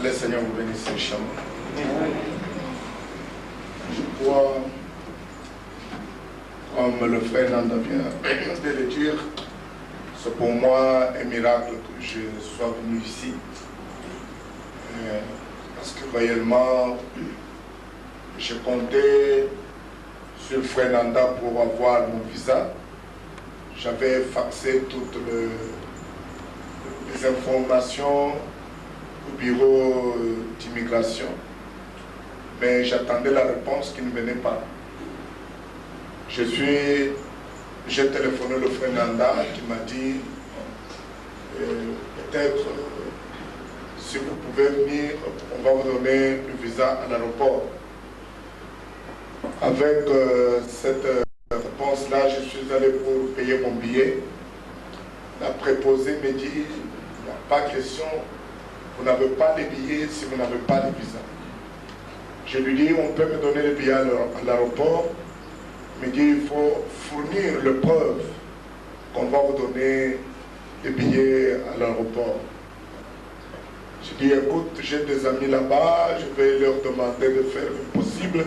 le Seigneur vous bénisse richement. Je crois, comme le frère Nanda vient de le dire, c'est pour moi un miracle que je sois venu ici. Parce que réellement, je comptais sur le frère Nanda pour avoir mon visa. J'avais faxé toutes les informations au bureau d'immigration, mais j'attendais la réponse qui ne venait pas. J'ai téléphoné le frère Nanda qui m'a dit peut-être si vous pouvez venir, on va vous donner le visa à l'aéroport. Avec cette réponse-là, je suis allé pour payer mon billet. La préposée me dit, il n'y a pas question, vous n'avez pas les billets si vous n'avez pas les visas. Je lui dis, on peut me donner les billets à l'aéroport. Il me dit, il faut fournir le preuve qu'on va vous donner les billets à l'aéroport. Je dis, écoute, j'ai des amis là-bas, je vais leur demander de faire le possible.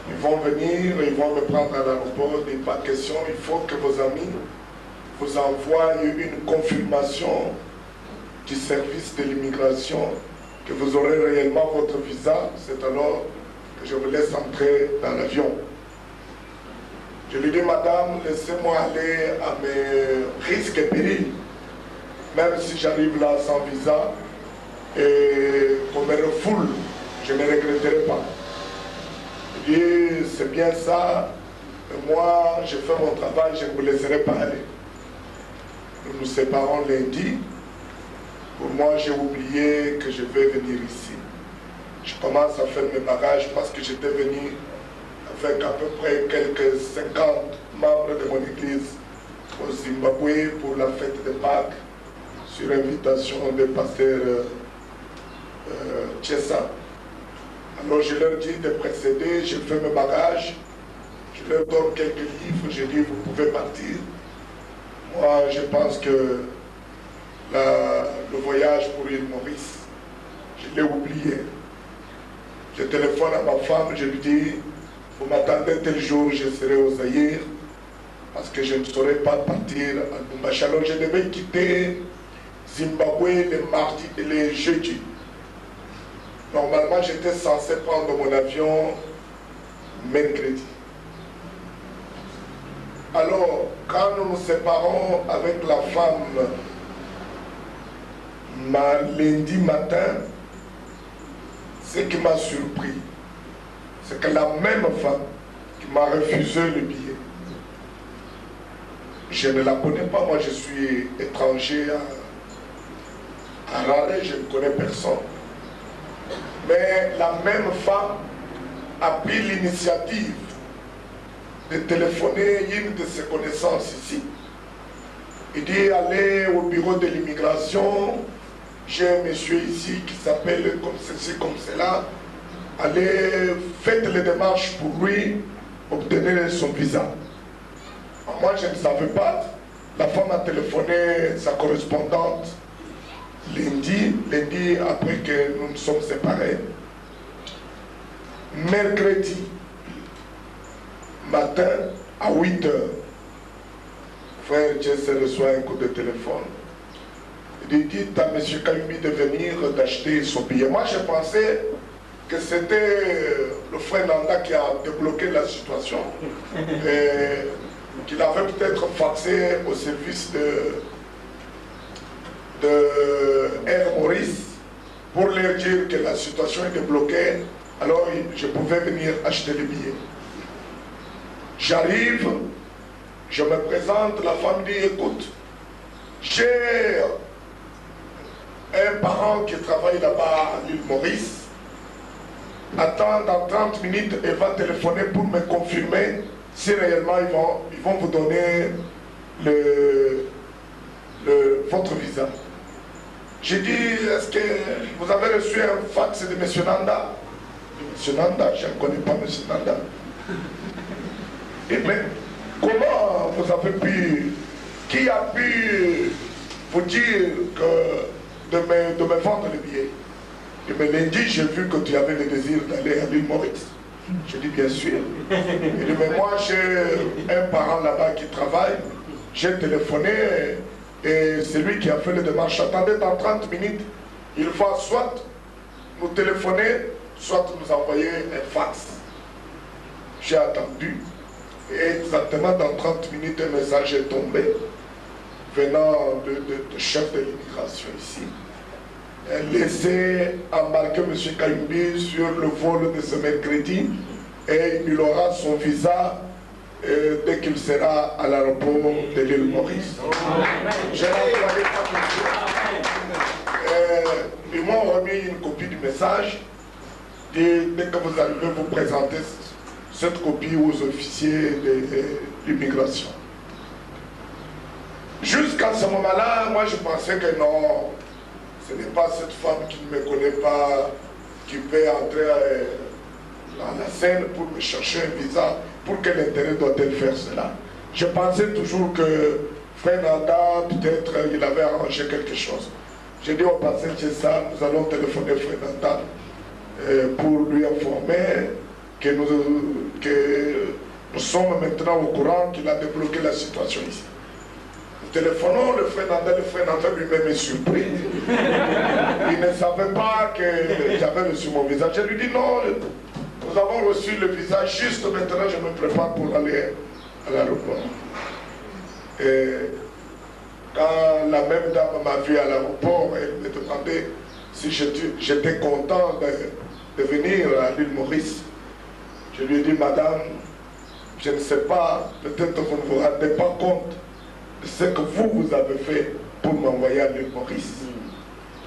Ils vont venir, ils vont me prendre à l'aéroport, il n'est pas question, il faut que vos amis vous envoient une confirmation du service de l'immigration, que vous aurez réellement votre visa, c'est alors que je vous laisse entrer dans l'avion. Je lui dis, madame, laissez-moi aller à mes risques et périls, même si j'arrive là sans visa, et qu'on me refoule, je ne regretterai pas. Je dis, c'est bien ça, moi, je fais mon travail, je ne vous laisserai pas aller. Nous nous séparons lundi. Pour moi, j'ai oublié que je vais venir ici. Je commence à faire mes bagages parce que j'étais venu avec à peu près quelques 50 membres de mon église au Zimbabwe pour la fête de Pâques, sur invitation du pasteur Tchessa. Alors je leur dis de précéder, je fais mes bagages, je leur donne quelques livres, je dis vous pouvez partir. Moi je pense que le voyage pour l'île Maurice, je l'ai oublié. Je téléphone à ma femme, je lui dis vous m'attendez tel jour, je serai au Zaïre, parce que je ne saurais pas partir à Lubumbashi. Alors je devais quitter Zimbabwe le mardi et le jeudi. Normalement, j'étais censé prendre mon avion mercredi. Alors, quand nous nous séparons avec la femme lundi matin, ce qui m'a surpris, c'est que la même femme qui m'a refusé le billet, je ne la connais pas, moi je suis étranger à Harare, je ne connais personne. Mais la même femme a pris l'initiative de téléphoner une de ses connaissances ici. Il dit, allez au bureau de l'immigration, j'ai un monsieur ici qui s'appelle comme ceci, comme cela. Allez, faites les démarches pour lui, obtenir son visa. Moi, je ne savais pas. La femme a téléphoné sa correspondante lundi après que nous nous sommes séparés. Mercredi matin à 8 h, frère Jesse reçoit un coup de téléphone. Il dit à M. Kalumbi de venir d'acheter son billet. Moi, je pensais que c'était le frère Nanda qui a débloqué la situation et qu'il avait peut-être faxé au service de Air Maurice pour leur dire que la situation est débloquée, alors je pouvais venir acheter les billets. J'arrive, je me présente, la femme dit, écoute, j'ai un parent qui travaille là-bas à l'île Maurice, attends, dans 30 minutes, elle va téléphoner pour me confirmer si réellement ils vont vous donner votre visa. J'ai dit, est-ce que vous avez reçu un fax de M. Nanda? M. Nanda, je ne connais pas M. Nanda. Et mais comment vous avez pu, qui a pu vous dire que de me vendre le billet? Il me l'a dit, j'ai vu que tu avais le désir d'aller à l'île Maurice. Je dis bien sûr. Il dit, mais moi j'ai un parent là-bas qui travaille. J'ai téléphoné et c'est lui qui a fait les démarches. Attendez, dans 30 minutes, il va soit nous téléphoner, soit nous envoyer un fax. J'ai attendu. Et exactement dans 30 minutes, un message est tombé venant de chef de l'immigration ici. Laissez embarquer M. Kayumbi sur le vol de ce mercredi et il aura son visa dès qu'il sera à l'aéroport de l'île Maurice. Je l'ai envoyé ils m'ont remis une copie du message et dès que vous arrivez, vous présentez cette copie aux officiers de l'immigration. Jusqu'à ce moment-là, moi je pensais que non, ce n'est pas cette femme qui ne me connaît pas, qui peut entrer dans la scène pour me chercher un visa. Pour quel intérêt doit-elle faire cela? Je pensais toujours que Frère Nanda, peut-être il avait arrangé quelque chose. J'ai dit au passage c'est ça, nous allons téléphoner Frère Nanda pour lui informer que nous sommes maintenant au courant qu'il a débloqué la situation ici. Téléphonons le frère Nanda lui-même est surpris. Il ne savait pas que j'avais reçu mon visage. Je lui dis non, nous avons reçu le visage, juste maintenant je me prépare pour aller à l'aéroport. Et quand la même dame m'a vu à l'aéroport, elle me demandait si j'étais content de venir à l'île Maurice. Je lui ai dit, madame, je ne sais pas, peut-être que vous ne vous rendez pas compte de ce que vous avez fait pour m'envoyer à l'île Maurice.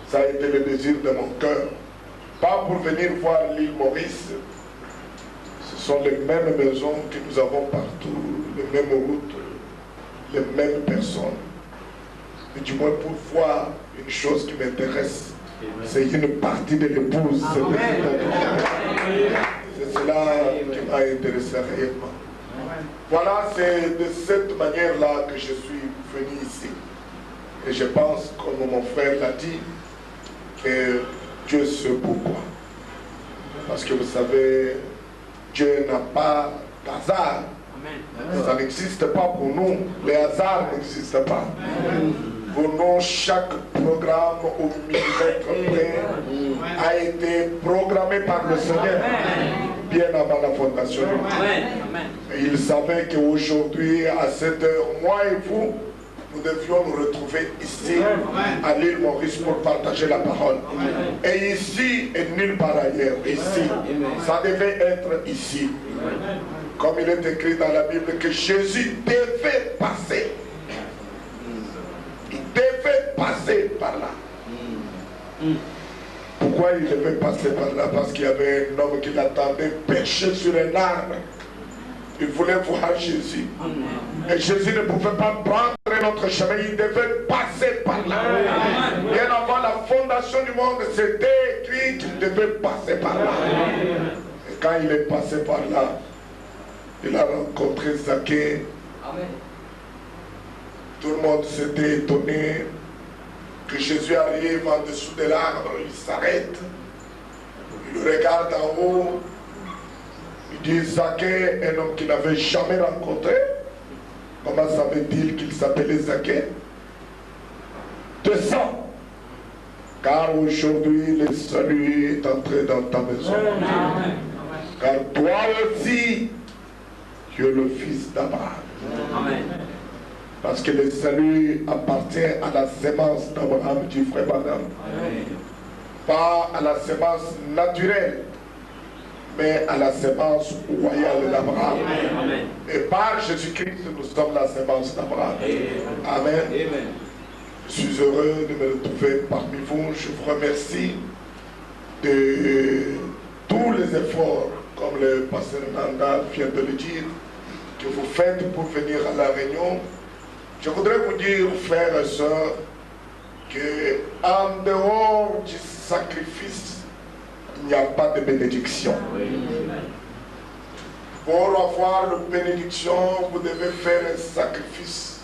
Ça a été le désir de mon cœur. Pas pour venir voir l'île Maurice. Ce sont les mêmes maisons que nous avons partout, les mêmes routes, les mêmes personnes. Mais du moins pour voir une chose qui m'intéresse, c'est une partie de l'épouse. C'est cela qui m'a intéressé réellement. Voilà, c'est de cette manière-là que je suis venu ici. Et je pense, comme mon frère l'a dit, que Dieu sait pourquoi. Parce que vous savez, Dieu n'a pas d'hasard. Ça n'existe pas pour nous. Les hasards n'existent pas. Pour nous, chaque programme au millimètre près a été programmé par le Seigneur bien avant la fondation du monde. Et il savait qu'aujourd'hui, à cette heure, moi et vous, nous devions nous retrouver ici, à l'île Maurice, pour partager la parole. Et ici, et nulle part ailleurs, ici. Ça devait être ici. Comme il est écrit dans la Bible que Jésus devait passer. Il devait passer par là. Pourquoi il devait passer par là? Parce qu'il y avait un homme qui l'attendait perché sur un arbre. Il voulait voir Jésus. Et Jésus ne pouvait pas prendre notre chemin. Il devait passer par là. Bien avant la fondation du monde, c'était écrit qu'il devait passer par là. Et quand il est passé par là, il a rencontré Zaché. Tout le monde s'était étonné que Jésus arrive en dessous de l'arbre. Il s'arrête. Il regarde en haut. Il dit, Zaché, un homme qu'il n'avait jamais rencontré. Comment savait-il qu'il s'appelait Zaché? Descends. Car aujourd'hui, le salut est entré dans ta maison. Car toi aussi, tu es le fils d'Abraham. Parce que le salut appartient à la sémence d'Abraham, du frère Branham. Pas à la sémence naturelle, mais à la sémance royale d'Abraham. Et par Jésus-Christ, nous sommes la sémence d'Abraham. Amen. Je suis heureux de me retrouver parmi vous. Je vous remercie de tous les efforts, comme le pasteur Nanda vient de le dire, que vous faites pour venir à la réunion. Je voudrais vous dire, frères et sœurs, qu'en dehors du sacrifice, il n'y a pas de bénédiction. Pour avoir la bénédiction, vous devez faire un sacrifice.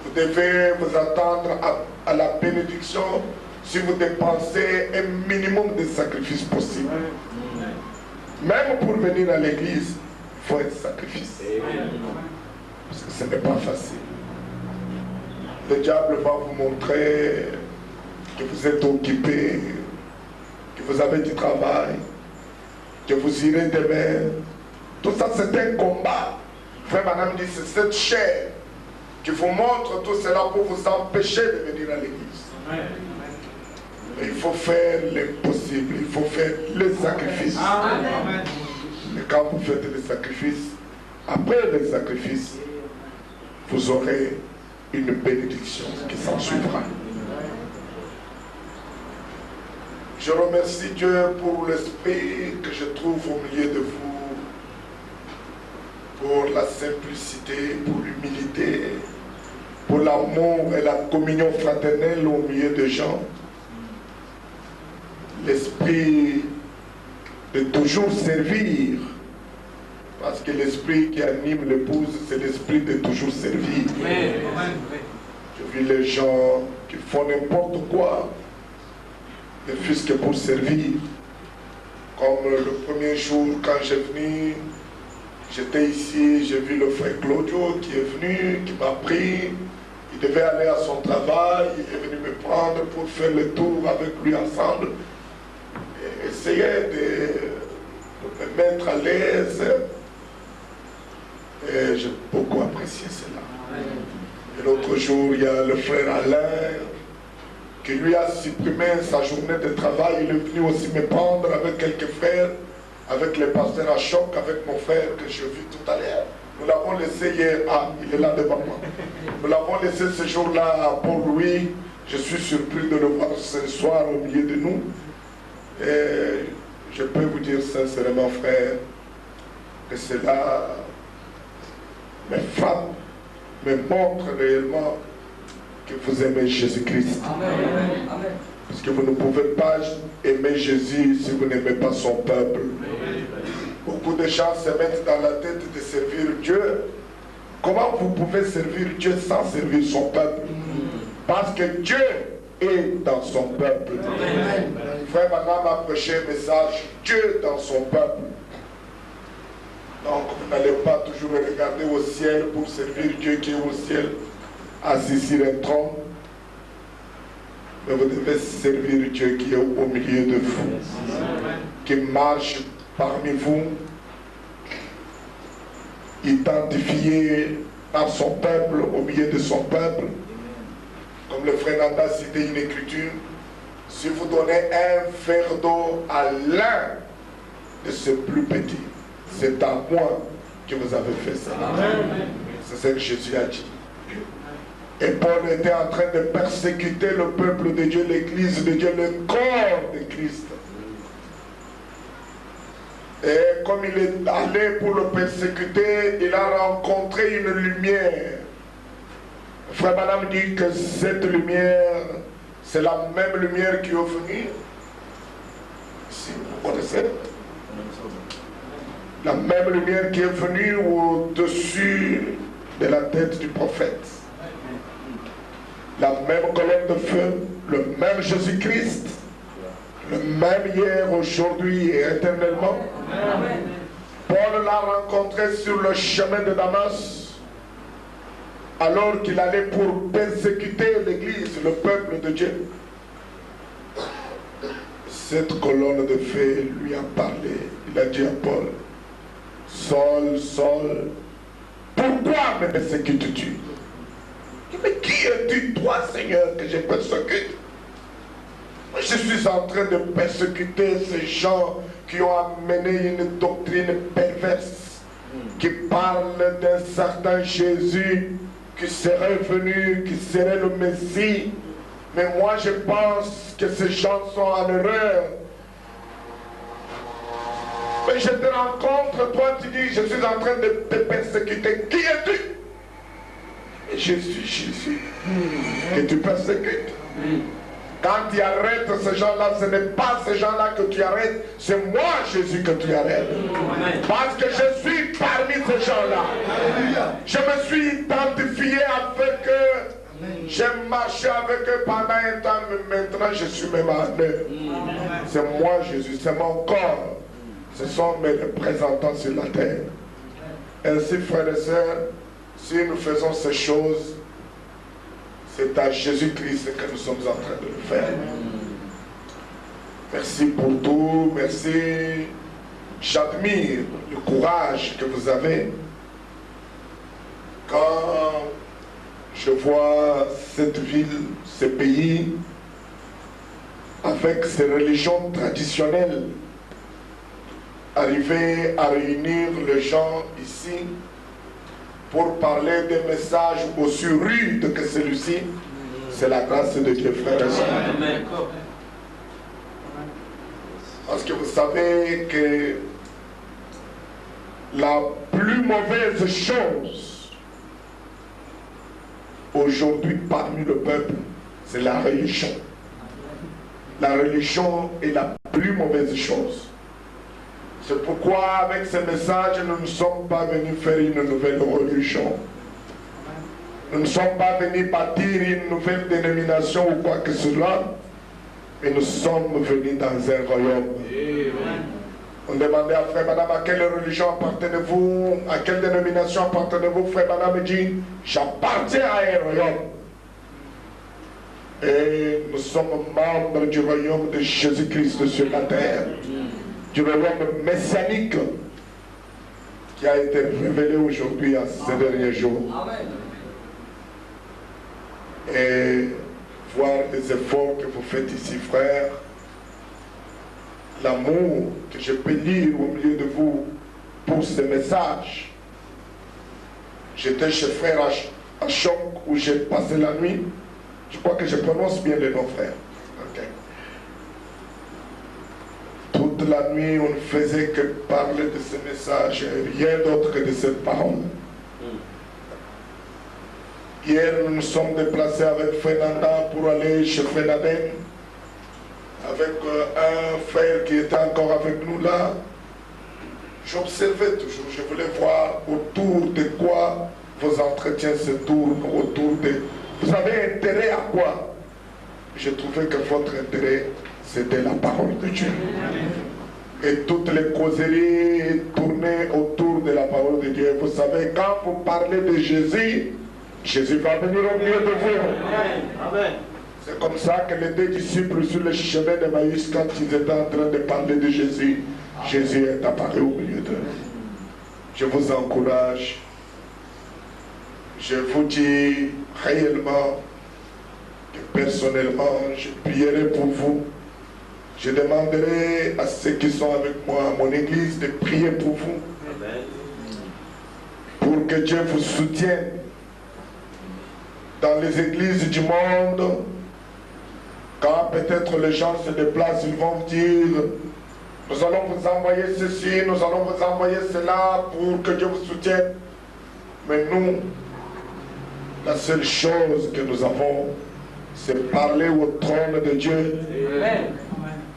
Vous devez vous attendre à la bénédiction si vous dépensez un minimum de sacrifices possible. Même pour venir à l'église, il faut un sacrifice. Parce que ce n'est pas facile. Le diable va vous montrer que vous êtes occupé, que vous avez du travail, que vous irez demain. Tout ça, c'est un combat. Frère Madame dit, c'est cette chair qui vous montre tout cela pour vous empêcher de venir à l'église. Il faut faire l'impossible, il faut faire les sacrifices. Et quand vous faites les sacrifices, après les sacrifices, vous aurez une bénédiction qui s'en suivra. Je remercie Dieu pour l'esprit que je trouve au milieu de vous, pour la simplicité, pour l'humilité, pour l'amour et la communion fraternelle au milieu des gens. L'esprit de toujours servir, parce que l'esprit qui anime l'épouse, c'est l'esprit de toujours servir. Je vis les gens qui font n'importe quoi, ne fût-ce que pour servir. Comme le premier jour, quand j'ai venu, j'étais ici, j'ai vu le frère Claudio qui est venu, qui m'a pris. Il devait aller à son travail, il est venu me prendre pour faire le tour avec lui ensemble. Et essayer de me mettre à l'aise. Et j'ai beaucoup apprécié cela. Et l'autre jour, il y a le frère Alain qui lui a supprimé sa journée de travail. Il est venu aussi me prendre avec quelques frères, avec les pasteurs à choc, avec mon frère que je vis tout à l'heure. Nous l'avons laissé hier. Ah, il est là devant moi. Nous l'avons laissé ce jour-là pour lui. Je suis surpris de le voir ce soir au milieu de nous. Et je peux vous dire sincèrement, frère, que cela me frappe, me montre réellement que vous aimez Jésus-Christ. Parce que vous ne pouvez pas aimer Jésus si vous n'aimez pas son peuple. Beaucoup de gens se mettent dans la tête de servir Dieu. Comment vous pouvez servir Dieu sans servir son peuple? Parce que Dieu est dans son peuple. Frère Madame a prêché un message, Dieu dans son peuple. Donc vous n'allez pas toujours regarder au ciel pour servir Dieu qui est au ciel, assis sur un trône. Mais vous devez servir Dieu qui est au milieu de vous, qui marche parmi vous, identifié par son peuple, au milieu de son peuple. Comme le frère Nanda a cité une écriture, si vous donnez un verre d'eau à l'un de ces plus petits, c'est à moi que vous avez fait ça. C'est ce que Jésus a dit. Et Paul était en train de persécuter le peuple de Dieu, l'église de Dieu, le corps de Christ. Et comme il est allé pour le persécuter, il a rencontré une lumière. Frère Madame dit que cette lumière, c'est la même lumière qui est venue. Si vous connaissez, la même lumière qui est venue au-dessus de la tête du prophète. La même colonne de feu, le même Jésus-Christ, le même hier, aujourd'hui et éternellement. Paul l'a rencontré sur le chemin de Damas, alors qu'il allait pour persécuter l'église, le peuple de Dieu. Cette colonne de feu lui a parlé. Il a dit à Paul, Saul, Saul, pourquoi me persécutes-tu? Mais qui es-tu, toi, Seigneur, que je persécute? Je suis en train de persécuter ces gens qui ont amené une doctrine perverse, qui parle d'un certain Jésus qui serait venu, qui serait le Messie. Mais moi, je pense que ces gens sont en erreur. Mais je te rencontre, toi tu dis, je suis en train de te persécuter. Qui es-tu? Je suis Jésus que tu persécutes. Quand tu arrêtes ces gens-là, ce n'est pas ces gens-là que tu arrêtes, c'est moi Jésus que tu arrêtes. Parce que je suis parmi ces gens-là. Je me suis identifié avec eux J'ai marché avec eux pendant un temps, mais maintenant je suis même en eux. C'est moi Jésus, c'est mon corps. Ce sont mes représentants sur la terre. Ainsi, frères et sœurs, si nous faisons ces choses, c'est à Jésus-Christ que nous sommes en train de le faire. Merci pour tout, merci. J'admire le courage que vous avez. Quand je vois cette ville, ce pays, avec ses religions traditionnelles, arriver à réunir les gens ici pour parler des messages aussi rudes que celui-ci, c'est la grâce de Dieu, frères et sœurs. Parce que vous savez que la plus mauvaise chose aujourd'hui parmi le peuple, c'est la religion. La religion est la plus mauvaise chose. C'est pourquoi avec ce message, nous ne sommes pas venus faire une nouvelle religion. Nous ne sommes pas venus bâtir une nouvelle dénomination ou quoi que ce soit, mais nous sommes venus dans un royaume. On demandait à Frère Madame, à quelle religion appartenez-vous? À quelle dénomination appartenez-vous? Frère Madame dit, j'appartiens à un royaume. Et nous sommes membres du royaume de Jésus-Christ sur la terre. Du royaume messianique qui a été révélé aujourd'hui à ces derniers jours. Et voir les efforts que vous faites ici, frères, l'amour que je peux lire au milieu de vous pour ce message. J'étais chez frère à Choc où j'ai passé la nuit. Je crois que je prononce bien les noms, frères. Okay. Toute la nuit, on ne faisait que parler de ce message, rien d'autre que de cette parole. Hier, nous nous sommes déplacés avec Fernanda pour aller chez Fernandin, avec un frère qui était encore avec nous là. J'observais toujours, je voulais voir autour de quoi vos entretiens se tournent, autour de... Vous avez intérêt à quoi? Je trouvais que votre intérêt, c'était la parole de Dieu. Et toutes les causeries tournaient autour de la parole de Dieu. Vous savez, quand vous parlez de Jésus, Jésus va venir au milieu de vous. Amen. C'est comme ça que les deux disciples sur le chemin de Maïs, quand ils étaient en train de parler de Jésus, Jésus est apparu au milieu d'eux. Je vous encourage. Je vous dis réellement que personnellement, je prierai pour vous. Je demanderai à ceux qui sont avec moi, à mon église, de prier pour vous. Amen. Pour que Dieu vous soutienne. Dans les églises du monde, quand peut-être les gens se déplacent, ils vont vous dire, nous allons vous envoyer ceci, nous allons vous envoyer cela pour que Dieu vous soutienne. Mais nous, la seule chose que nous avons, c'est parler au trône de Dieu. Amen.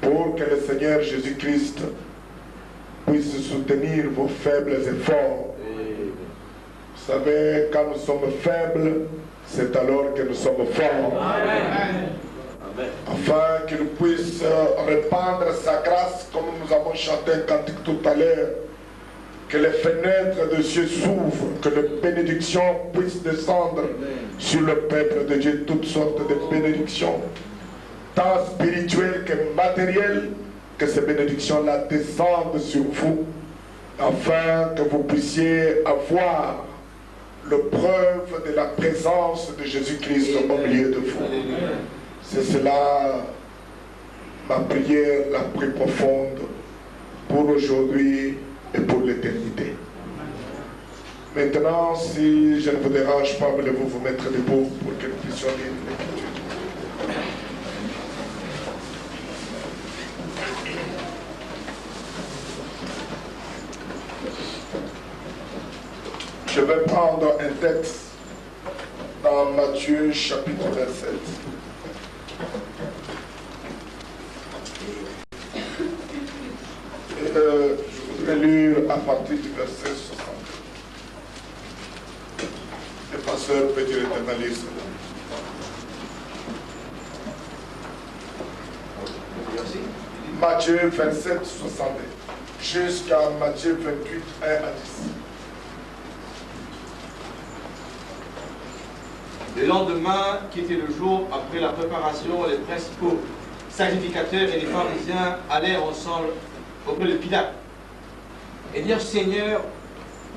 Pour que le Seigneur Jésus-Christ puisse soutenir vos faibles efforts. Vous savez, quand nous sommes faibles, c'est alors que nous sommes forts. Amen. Afin qu'il puisse répandre sa grâce, comme nous avons chanté un cantique tout à l'heure, que les fenêtres de Dieu s'ouvrent, que les bénédictions puissent descendre sur le peuple de Dieu, toutes sortes de bénédictions, tant spirituelles que matérielles, que ces bénédictions-là descendent sur vous, afin que vous puissiez avoir le preuve de la présence de Jésus-Christ au milieu de vous. C'est cela ma prière la plus profonde pour aujourd'hui et pour l'éternité. Maintenant, si je ne vous dérange pas, voulez-vous vous mettre debout pour que nous puissions lire l'Écriture. Je vais prendre un texte dans Matthieu chapitre 27. Je voudrais lire à partir du verset 60. Le pasteur peut dire l'éternalisme. aussi. Matthieu 27, 60 jusqu'à Matthieu 28, 1 à 10. Le lendemain, qui était le jour après la préparation, les principaux sacrificateurs et les pharisiens allèrent ensemble auprès de Pilate et dirent: Seigneur,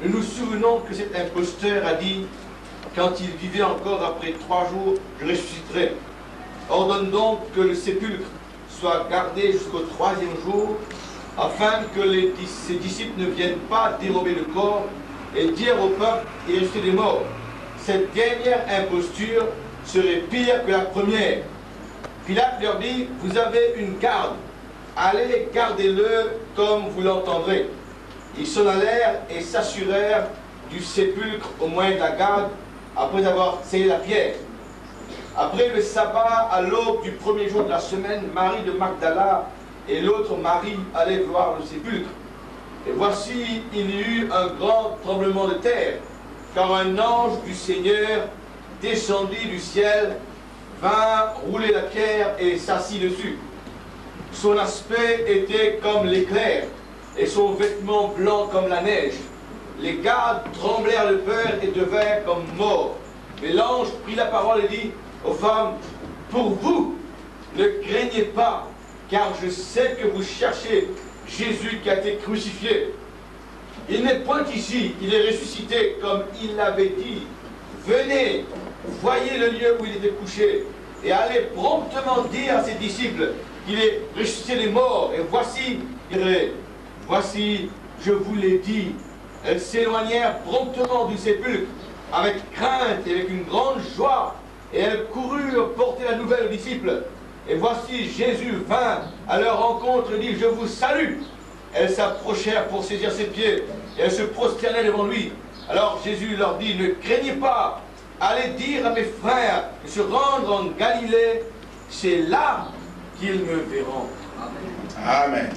nous nous souvenons que cet imposteur a dit, quand il vivait encore, après 3 jours, je ressusciterai. Ordonne donc que le sépulcre soit gardé jusqu'au 3e jour, afin que ses disciples ne viennent pas dérober le corps et dire au peuple: il est ressuscité des morts. Cette dernière imposture serait pire que la première. Pilate leur dit: vous avez une garde, allez, gardez-le comme vous l'entendrez. Ils s'en allèrent et s'assurèrent du sépulcre au moyen de la garde, après avoir scellé la pierre. Après le sabbat, à l'aube du 1er jour de la semaine, Marie de Magdala et l'autre Marie allaient voir le sépulcre. Et voici, il y eut un grand tremblement de terre, car un ange du Seigneur descendit du ciel, vint rouler la pierre et s'assit dessus. Son aspect était comme l'éclair, et son vêtement blanc comme la neige. Les gardes tremblèrent de peur et devinrent comme morts. Mais l'ange prit la parole et dit aux femmes: pour vous, ne craignez pas, car je sais que vous cherchez Jésus qui a été crucifié. Il n'est point ici, il est ressuscité comme il l'avait dit. Venez, voyez le lieu où il était couché, et allez promptement dire à ses disciples qu'il est ressuscité des morts. Et voici, je vous l'ai dit. Elles s'éloignèrent promptement du sépulcre, avec crainte et avec une grande joie, et elles coururent porter la nouvelle aux disciples. Et voici, Jésus vint à leur rencontre et dit: je vous salue. Elles s'approchèrent pour saisir ses pieds, et elles se prosternèrent devant lui. Alors Jésus leur dit: ne craignez pas, allez dire à mes frères de se rendre en Galilée, c'est là qu'ils me verront. Amen.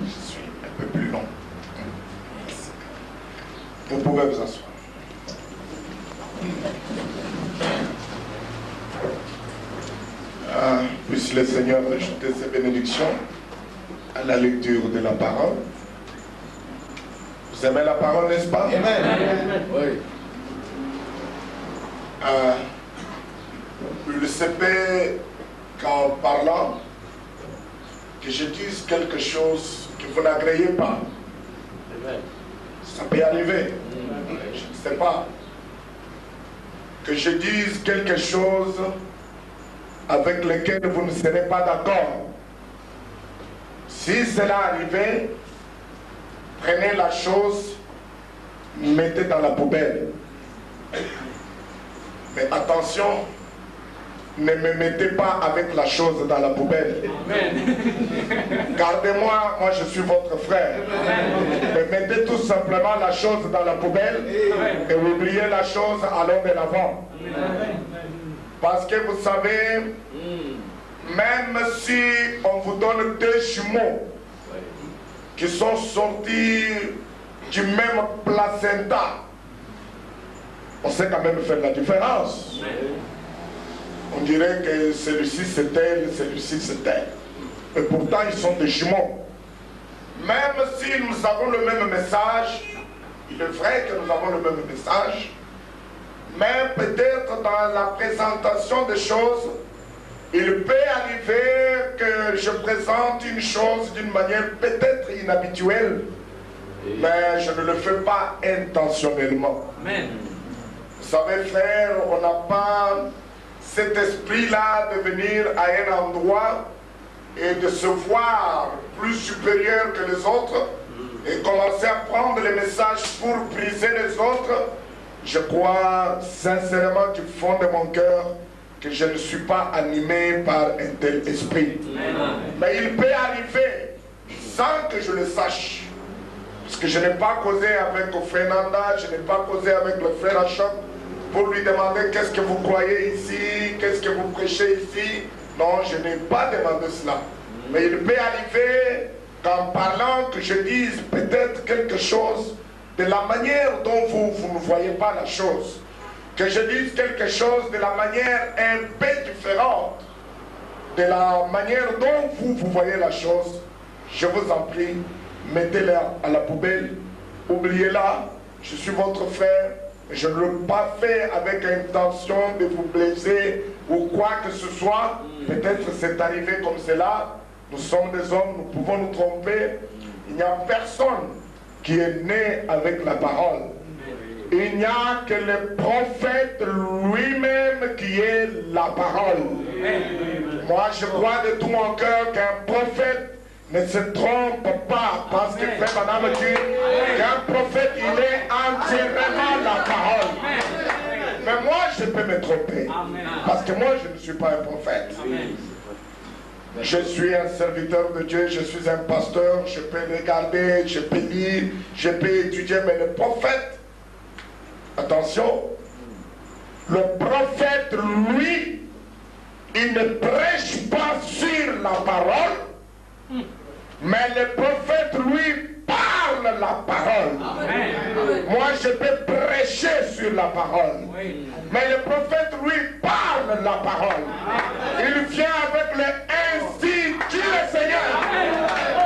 Je suis un peu plus long. Vous pouvez vous asseoir. Puisse le Seigneur ajouter ses bénédictions à la lecture de la parole. Vous aimez la parole, n'est-ce pas? Amen. Oui. Le CP, qu'en parlant, que je dise quelque chose que vous n'agréez pas. Amen. Ça peut arriver. Je ne sais pas. Que je dise quelque chose avec lequel vous ne serez pas d'accord. Si cela arrivait, prenez la chose, mettez dans la poubelle. Mais attention, ne me mettez pas avec la chose dans la poubelle. Amen. Gardez-moi, moi je suis votre frère. Mais mettez tout simplement la chose dans la poubelle et oubliez la chose, allons de l'avant. Parce que vous savez, même si on vous donne 2 jumeaux qui sont sortis du même placenta, on sait quand même faire la différence. On dirait que celui-ci c'est elle, celui-ci c'est elle. Mais pourtant ils sont des jumeaux. Même si nous avons le même message, il est vrai que nous avons le même message, mais peut-être dans la présentation des choses, il peut arriver que je présente une chose d'une manière peut-être inhabituelle, mais je ne le fais pas intentionnellement. Amen. Vous savez, frère, on n'a pas cet esprit-là de venir à un endroit et de se voir plus supérieur que les autres et commencer à prendre les messages pour briser les autres. Je crois sincèrement du fond de mon cœur que je ne suis pas animé par un tel esprit. Mais il peut arriver sans que je le sache. Parce que je n'ai pas causé avec Fernanda, je n'ai pas causé avec le frère Achok pour lui demander qu'est-ce que vous croyez ici, qu'est-ce que vous prêchez ici. Non, je n'ai pas demandé cela. Mais il peut arriver qu'en parlant que je dise peut-être quelque chose de la manière dont vous ne voyez pas la chose. que je dise quelque chose de la manière un peu différente de la manière dont vous voyez la chose, je vous en prie, mettez-la à la poubelle, oubliez-la, je suis votre frère, je ne l'ai pas fait avec intention de vous blesser ou quoi que ce soit, peut-être c'est arrivé comme cela, nous sommes des hommes, nous pouvons nous tromper, il n'y a personne qui est né avec la parole. Il n'y a que le prophète lui-même qui est la parole. Moi, je crois de tout mon cœur qu'un prophète ne se trompe pas, parce que frère Madame dit qu'un prophète, il est entièrement la parole. Mais moi, je peux me tromper, parce que moi, je ne suis pas un prophète. Je suis un serviteur de Dieu, je suis un pasteur, je peux regarder, je peux lire, je peux étudier, mais le prophète, attention, le prophète, lui, il ne prêche pas sur la parole, mais le prophète, lui, parle la parole. Amen. Moi, je peux prêcher sur la parole, mais le prophète, lui, parle la parole. Il vient avec le ainsi dit le Seigneur.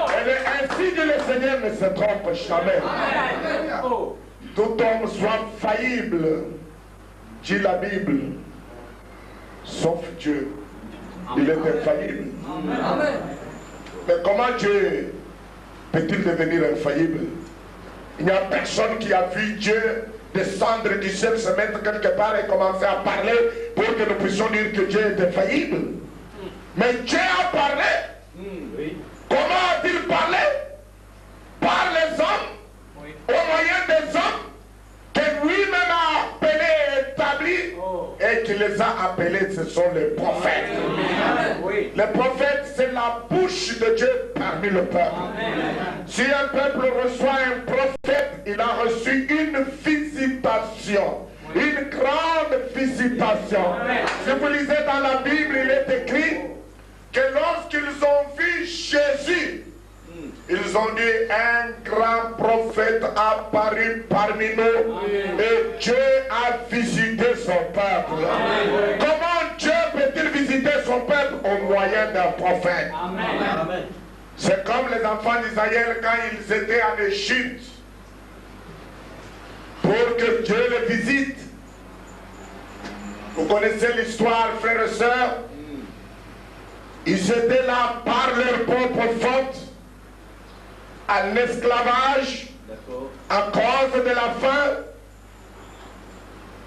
Et le ainsi dit le Seigneur ne se trompe jamais. Tout homme soit faillible, dit la Bible, sauf Dieu. Il est infaillible. Mais comment Dieu peut-il devenir infaillible? Il n'y a personne qui a vu Dieu descendre du ciel, se mettre quelque part et commencer à parler pour que nous puissions dire que Dieu est infaillible. Mais Dieu a parlé. Comment a-t-il parlé? Par les hommes, au moyen des hommes que lui-même a appelés, établis, et qui les a appelés, ce sont les prophètes. Les prophètes, c'est la bouche de Dieu parmi le peuple. Si un peuple reçoit un prophète, il a reçu une visitation. Une grande visitation. Si vous lisez dans la Bible, il est écrit que lorsqu'ils ont vu Jésus, ils ont dit, un grand prophète apparu parmi nous et Dieu a visité son peuple. Comment Dieu peut-il visiter son peuple? Au moyen d'un prophète. C'est comme les enfants d'Israël quand ils étaient en Égypte. Pour que Dieu les visite. Vous connaissez l'histoire, frères et sœurs? Ils étaient là par leur propre faute, en esclavage, à cause de la faim.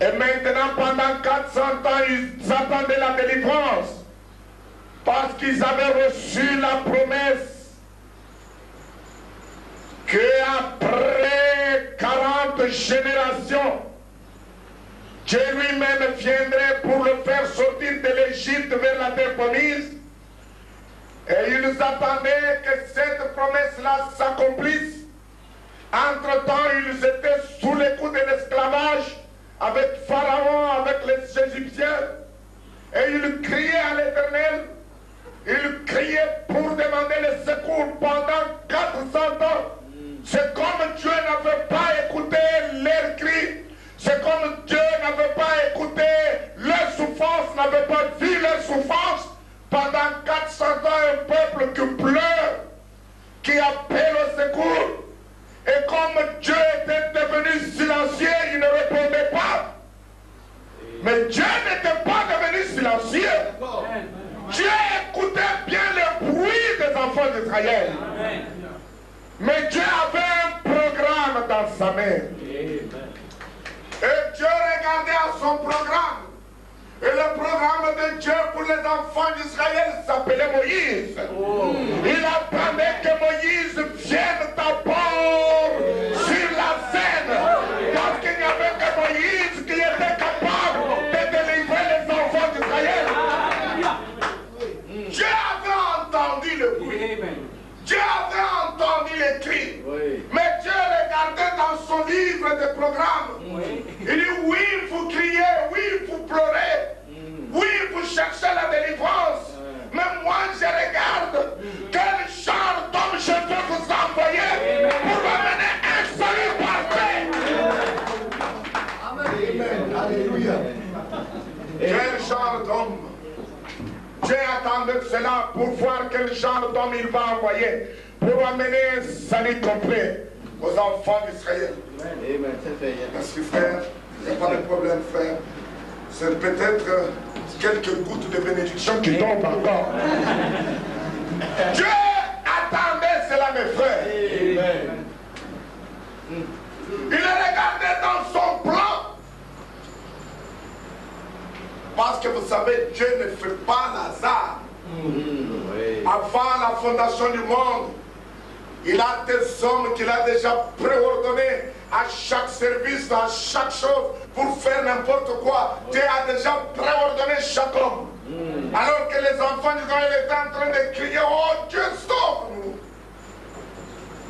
Et maintenant, pendant 400 ans, ils attendaient la délivrance. Parce qu'ils avaient reçu la promesse qu'après 40 générations, Dieu lui-même viendrait pour le faire sortir de l'Égypte vers la terre promise. Et ils attendaient que cette promesse-là s'accomplisse. Entre-temps, ils étaient sous les coups de l'esclavage, avec Pharaon, avec les Égyptiens. Et ils criaient à l'Éternel. Ils criaient pour demander le secours pendant 400 ans. C'est comme Dieu n'avait pas écouté leurs cris. C'est comme Dieu n'avait pas écouté leurs souffrances, n'avait pas vu leurs souffrances. Pendant 400 ans, un peuple qui pleure, qui appelle au secours. Et comme Dieu était devenu silencieux, il ne répondait pas. Mais Dieu n'était pas devenu silencieux. Dieu écoutait bien le bruit des enfants d'Israël. Mais Dieu avait un programme dans sa main. Et Dieu regardait à son programme. Et le programme de Dieu pour les enfants d'Israël s'appelait Moïse. Il attendait que Moïse vienne d'abord sur la scène. Parce qu'il n'y avait que Moïse qui était capable de délivrer les enfants d'Israël. Dieu avait entendu le bruit. Dieu avait entendu les cris. Mais Dieu regardait dans son livre de programme. Il dit, oui, vous criez, oui, vous pleurez. Oui, vous cherchez la délivrance. Mais moi, je regarde quel genre d'homme je peux vous envoyer pour amener un salut parfait. Amen. Alléluia. Dieu attendait cela pour voir quel genre d'homme il va envoyer pour amener un salut complet aux enfants d'Israël. Merci frère, il n'y a pas de problème frère. C'est peut-être quelques gouttes de bénédiction qui tombent encore. Dieu attendait cela mes frères. Amen. Il regardait dans son plan. Parce que vous savez, Dieu ne fait pas l'hasard. Avant la fondation du monde, il a des hommes qu'il a déjà préordonnés à chaque service, à chaque chose, pour faire n'importe quoi. Dieu a déjà préordonné chaque homme. Alors que les enfants d'Israël étaient en train de crier, oh Dieu, sauve-nous.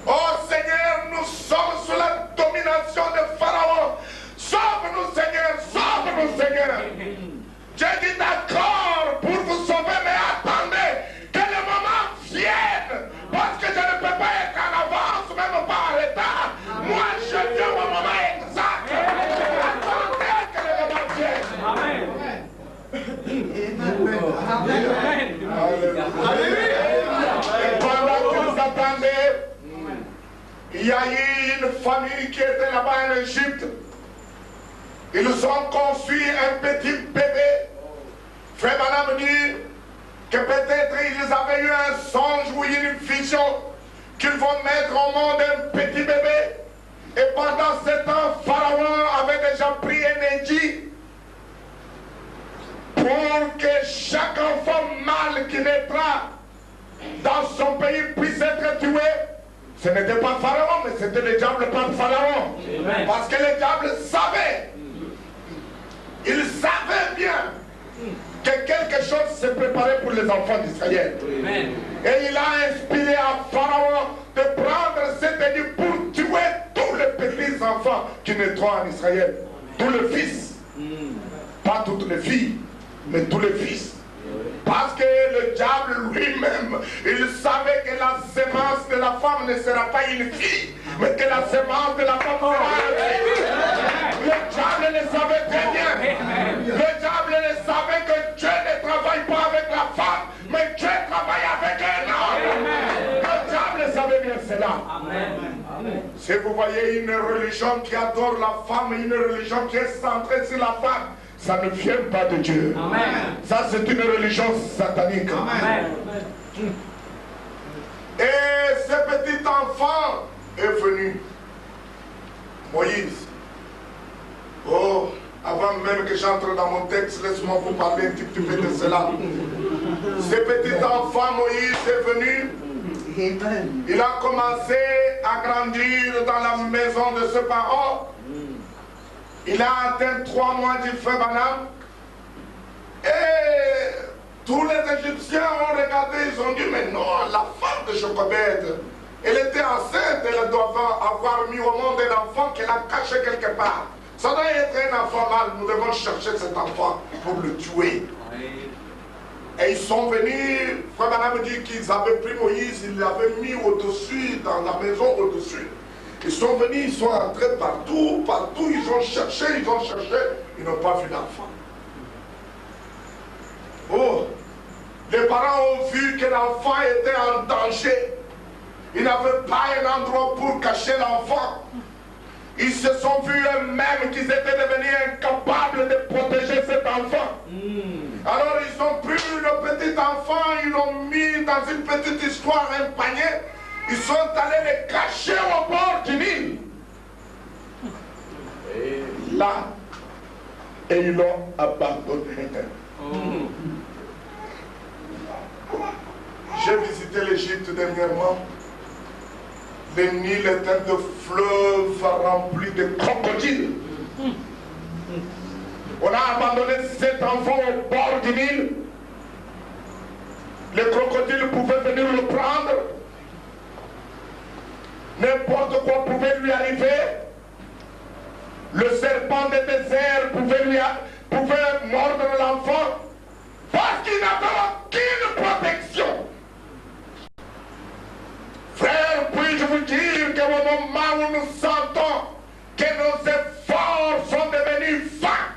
Oh Seigneur, nous sommes sous la domination de Pharaon. Sauve-nous Seigneur, sauve-nous Seigneur. Dieu dit d'accord pour vous sauver, mais attendez que le moment vienne. Parce que je ne peux pas être en avance, même pas en retard. Moi, je viens au moment exact. Attendez que le moment vienne. Amen. Et pendant qu'ils attendaient, il y a eu une famille qui était là-bas en Égypte. Ils ont conçu un petit bébé. Frère Branham dit que peut-être ils avaient eu un songe ou une vision qu'ils vont mettre au monde un petit bébé. Et pendant ce temps, Pharaon avait déjà pris énergie pour que chaque enfant mâle qui naîtra dans son pays puisse être tué. Ce n'était pas Pharaon, mais c'était le diable par Pharaon. Amen. Parce que le diable savait. Il savait bien que quelque chose se préparait pour les enfants d'Israël. Et il a inspiré à Pharaon de prendre cette année pour tuer tous les petits enfants qui naîtront en Israël. Tous les fils. Pas toutes les filles, mais tous les fils. Parce que le diable lui-même, il savait que la semence de la femme ne sera pas une fille, mais que la semence de la femme sera une fille. Le diable le savait très bien. Le diable le savait que Dieu ne travaille pas avec la femme, mais Dieu travaille avec un homme. Le diable savait bien cela. Si vous voyez une religion qui adore la femme, une religion qui est centrée sur la femme, ça ne vient pas de Dieu. Amen. Ça, c'est une religion satanique. Amen. Et ce petit enfant est venu. Moïse. Oh, avant même que j'entre dans mon texte, laisse-moi vous parler un petit peu de cela. Ce petit enfant, Moïse, est venu. Il a commencé à grandir dans la maison de ses parents. Il a atteint 3 mois du feu Branham. Et tous les Égyptiens ont regardé, ils ont dit, mais non, la femme de Jochebed, elle était enceinte, elle doit avoir mis au monde un enfant qu'elle a caché quelque part. Ça doit être un enfant mâle, nous devons chercher cet enfant pour le tuer. Et ils sont venus, Frère Branham dit qu'ils avaient pris Moïse, ils l'avaient mis au-dessus, dans la maison au-dessus. Ils sont venus, ils sont entrés partout, ils ont cherché, ils n'ont pas vu l'enfant. Oh, les parents ont vu que l'enfant était en danger. Ils n'avaient pas un endroit pour cacher l'enfant. Ils se sont vus eux-mêmes qu'ils étaient devenus incapables de protéger cet enfant. Alors ils ont pris le petit enfant, ils l'ont mis dans une petite histoire, un panier. Ils sont allés le cacher au bord du Nil. Et là, et ils l'ont abandonné. J'ai visité l'Égypte dernièrement. Le Nil est un de fleuve rempli de crocodiles. On a abandonné cet enfant au bord du Nil. Les crocodiles pouvaient venir le prendre. N'importe quoi pouvait lui arriver. Le serpent des déserts pouvait mordre l'enfant parce qu'il n'avait aucune protection. Frère, puis-je vous dire qu'au moment où nous sentons que nos efforts sont devenus vains,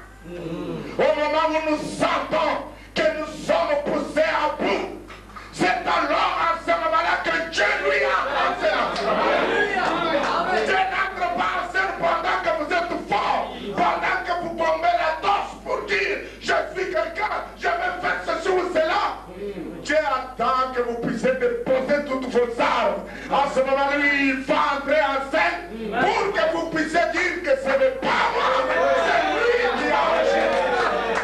au moment où nous sentons que nous sommes poussés à déposer toutes vos armes. En ce moment, lui, il va entrer en scène pour que vous puissiez dire que ce n'est pas moi, c'est lui qui a agi.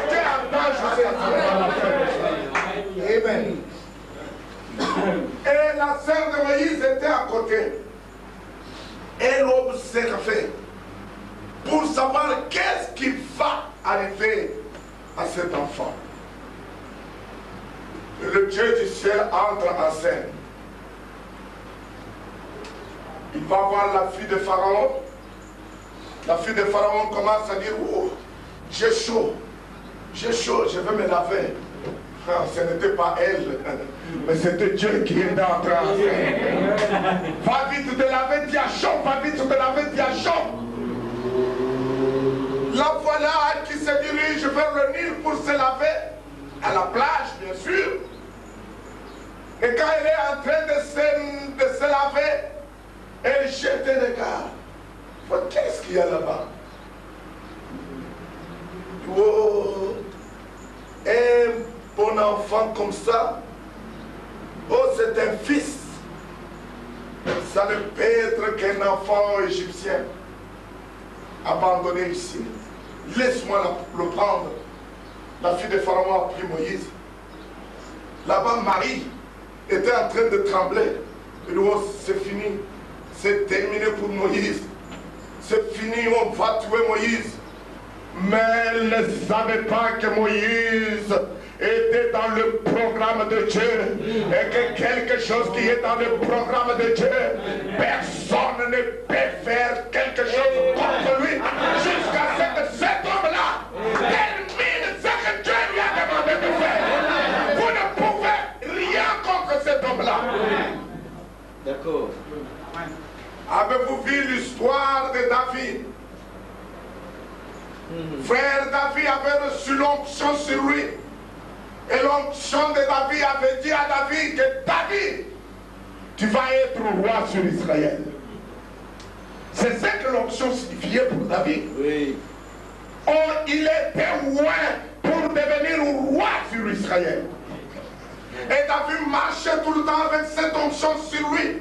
Dieu entend, je sais. Amen. Et la sœur de Moïse était à côté. Elle observait pour savoir qu'est-ce qui va arriver à cet enfant. Le Dieu du ciel entre en scène. Il va voir la fille de Pharaon. La fille de Pharaon commence à dire, oh, j'ai chaud, je vais me laver. Ah, ce n'était pas elle, mais c'était Dieu qui était entré en scène. Va vite te laver, tu as chaud, va vite te laver, tu as chaud. La voilà qui se dirige vers le Nil pour se laver, à la plage bien sûr. Et quand elle est en train de se laver, elle jette un regard. Qu'est-ce qu'il y a là-bas? Oh, un bon enfant comme ça, oh c'est un fils. Ça ne peut être qu'un enfant égyptien abandonné ici. Laisse-moi le prendre. La fille de Pharaon a pris Moïse. Là-bas, Marie était en train de trembler. Et oh, c'est fini. C'est terminé pour Moïse. C'est fini, on va tuer Moïse. Mais elle ne savait pas que Moïse était dans le programme de Dieu. Et que quelque chose qui est dans le programme de Dieu, personne ne peut faire quelque chose contre lui jusqu'à ce que cet homme-là termine ce que Dieu lui a demandé de faire. Vous ne pouvez rien contre cet homme-là. D'accord. Avez-vous vu l'histoire de David? Frère David avait reçu l'onction sur lui. Et l'onction de David avait dit à David que David, tu vas être roi sur Israël. C'est ce que l'onction signifiait pour David. Oui. Oh, il était loin pour devenir roi sur Israël. Et David marchait tout le temps avec cette onction sur lui.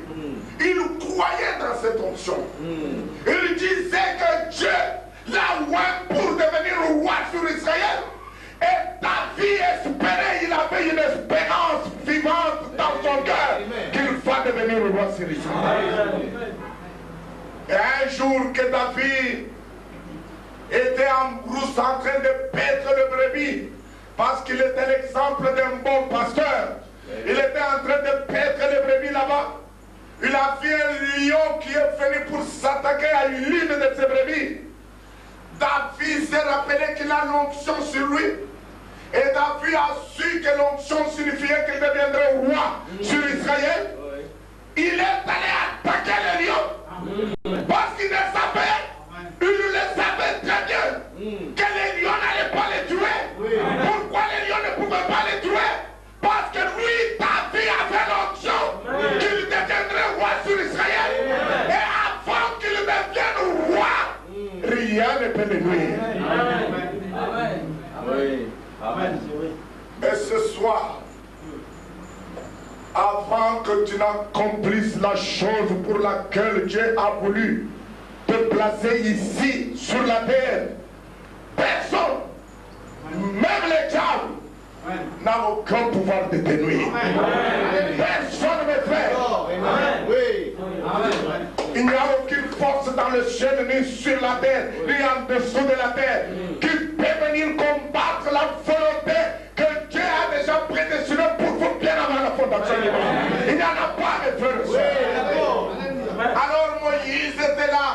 Il croyait dans cette onction. Il disait que Dieu l'a oint pour devenir roi sur Israël. Et David espérait, il avait une espérance vivante dans son cœur qu'il va devenir roi sur Israël. Et un jour que David était en brousse en train de paître le brebis, parce qu'il était l'exemple d'un bon pasteur, il était en train de paître le brebis là-bas. Il a vu un lion qui est venu pour s'attaquer à l'une de ses brebis. David s'est rappelé qu'il a l'onction sur lui. Et David a su que l'onction signifiait qu'il deviendrait roi sur Israël. Il est allé attaquer le lion. Parce qu'il le savait très bien que les lions n'allaient pas les tuer. Pourquoi les lions ne pouvaient pas les tuer? Parce que lui, David avait l'onction qu'il deviendrait roi sur Israël. Et avant qu'il devienne roi, rien ne peut le nuire. Amen. Et ce soir, avant que tu n'accomplisses la chose pour laquelle Dieu a voulu te placer ici sur la terre, personne, même les diables, n'a aucun pouvoir de te nuire. Personne ne fait. Il n'y a aucune force dans le ciel, ni sur la terre, ni en dessous de la terre, qui peut venir combattre la volonté que Dieu a déjà prédestinée pour vous bien avant la fondation du monde. Il n'y en a pas, mes frères et sœurs. Alors Moïse était là,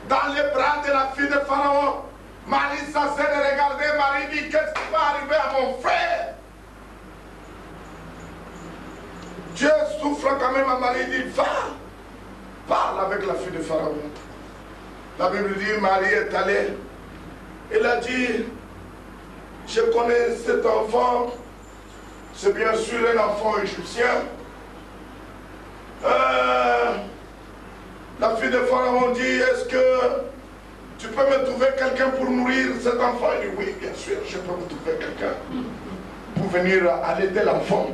dans les bras de la fille de Pharaon. Marie s'assait de regarder. Marie dit, qu'est-ce qui va arriver à mon frère? Dieu souffle quand même à Marie, dit, va, parle avec la fille de Pharaon. La Bible dit, Marie est allée. Elle a dit, je connais cet enfant, c'est bien sûr un enfant égyptien. La fille de Pharaon dit, est-ce que tu peux me trouver quelqu'un pour nourrir cet enfant? Il dit, oui, bien sûr, je peux me trouver quelqu'un pour venir allaiter l'enfant.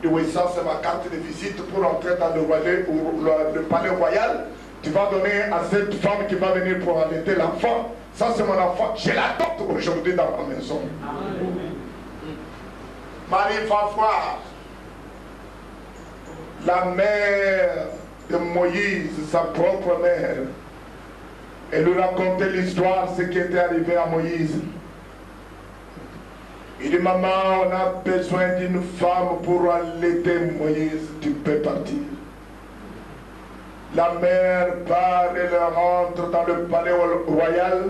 Oui, ça c'est ma carte de visite pour entrer dans le palais royal. Tu vas donner à cette femme qui va venir pour allaiter l'enfant. Ça c'est mon enfant. Je l'adopte aujourd'hui dans ma maison. Marie va voir la mère de Moïse, sa propre mère. Elle lui racontait l'histoire, ce qui était arrivé à Moïse. Il dit, maman, on a besoin d'une femme pour allaiter Moïse, tu peux partir. La mère part et elle rentre dans le palais royal.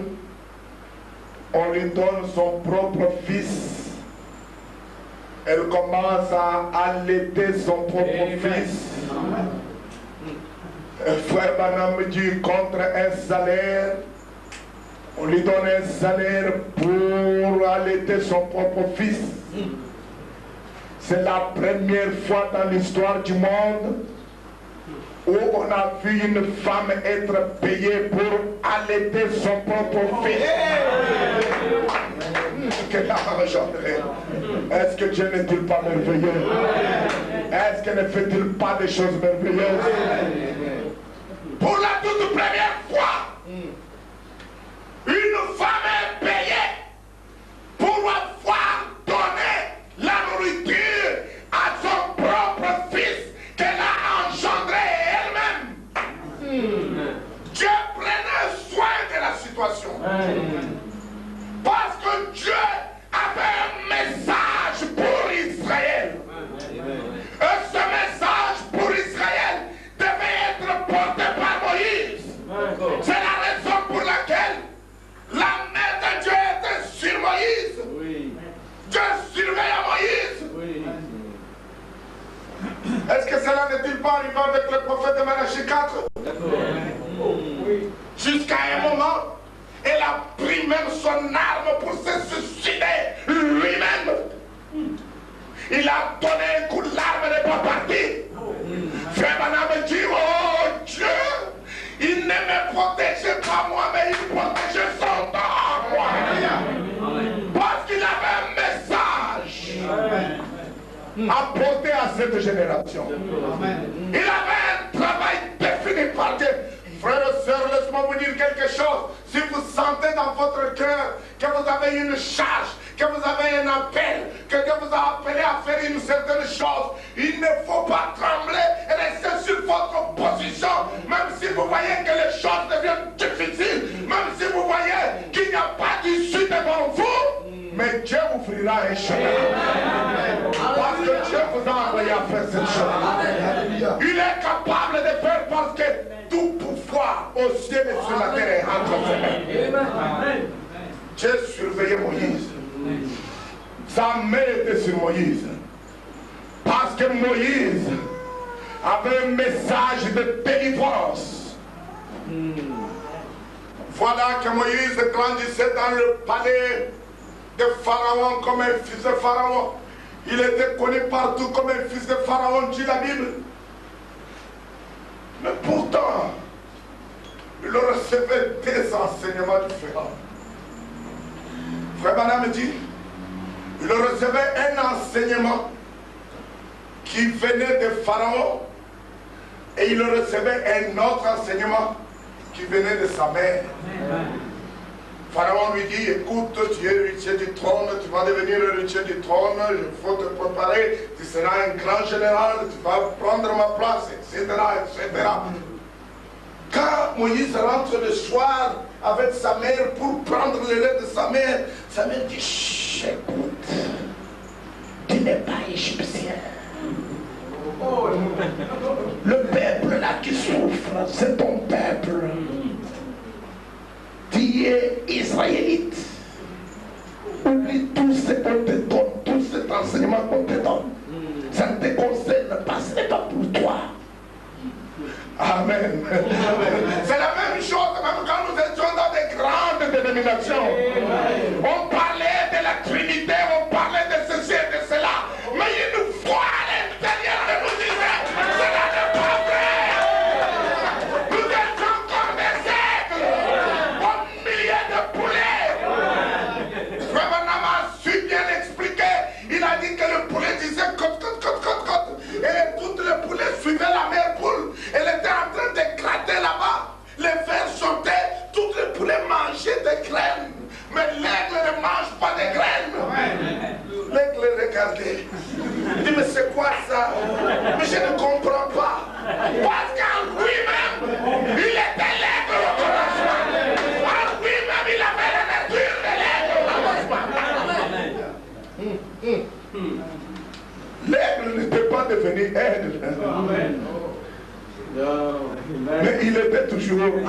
On lui donne son propre fils. Elle commence à allaiter son propre fils. Frère Branham dit, contre un salaire, on lui donne un salaire pour allaiter son propre fils. C'est la première fois dans l'histoire du monde où on a vu une femme être payée pour allaiter son propre fils. Qu'elle a engendré. Est-ce que Dieu n'est-il pas merveilleux? Est-ce que ne fait-il pas des choses merveilleuses? Pour la toute première fois, une femme est payée pour avoir donné la nourriture à son propre fils qu'elle a engendré elle-même. Dieu prenait soin de la situation. Parce que Dieu avait un message pour Israël. Et ce message pour Israël devait être porté par Moïse. C'est la raison pour laquelle la main de Dieu était sur Moïse. Dieu surveillait Moïse. Est-ce que cela n'est-il pas arrivé avec le prophète de Malachie 4? Jusqu'à un moment, il a pris même son arme pour se suicider lui-même. Il a donné un coup de l'arme et n'est pas parti. Frère Branham dit, oh Dieu, il ne me protégeait pas moi, mais il protégeait son temps à moi. Parce qu'il avait un message à porter à cette génération. Il avait un travail défini par Dieu. Frères et sœurs, laisse-moi vous dire quelque chose. Si vous sentez dans votre cœur que vous avez une charge, que vous avez un appel, que Dieu vous a appelé à faire une certaine chose, il ne faut pas trembler et rester sur votre position, même si vous voyez que les choses deviennent difficiles, même si vous voyez qu'il n'y a pas d'issue devant vous, mais Dieu vous ouvrira un chemin. Parce que Dieu vous a envoyé à faire cette chose. Il est capable de faire parce que tout pouvoir au ciel et sur la terre est entre ses mains. Dieu surveillait Moïse. Sa main était sur Moïse. Parce que Moïse avait un message de délivrance. Voilà que Moïse grandissait dans le palais de Pharaon comme un fils de Pharaon. Il était connu partout comme un fils de Pharaon, dit la Bible. Mais pourtant, il recevait des enseignements différents. Frère Branham dit, il recevait un enseignement qui venait de Pharaon et il recevait un autre enseignement qui venait de sa mère. Pharaon lui dit, écoute, tu es héritier du trône, tu vas devenir héritier du trône, il faut te préparer, tu seras un grand général, tu vas prendre ma place, etc., etc. Quand Moïse rentre le soir avec sa mère pour prendre le lait de sa mère dit, chut, écoute, tu n'es pas égyptien. Le peuple là qui souffre, c'est ton peuple. Tu es israélite. Oublie tout ce qu'on te donne, tout cet enseignement qu'on te donne. Ça ne te concerne pas, ce n'est pas pour toi. Amen. C'est la même chose, même quand nous étions dans des grandes dénominations. On parlait de la Trinité, on parlait de ceci et de cela. Mais une voix à l'intérieur de nous disait, cela n'est pas vrai. Nous étions comme des aigles, au milieu de poulets. Frère Branham a su bien expliquer. Il a dit que le poulet disait côte, côte, côte, côte, côte. regardé. Il dit, mais c'est quoi ça? Mais je ne comprends pas. Parce qu'en lui-même, il était l'aigle au commencement. En lui-même, il avait la nature de l'aigle au commencement. L'aigle n'était pas devenu aigle. Mais il était toujours aigle.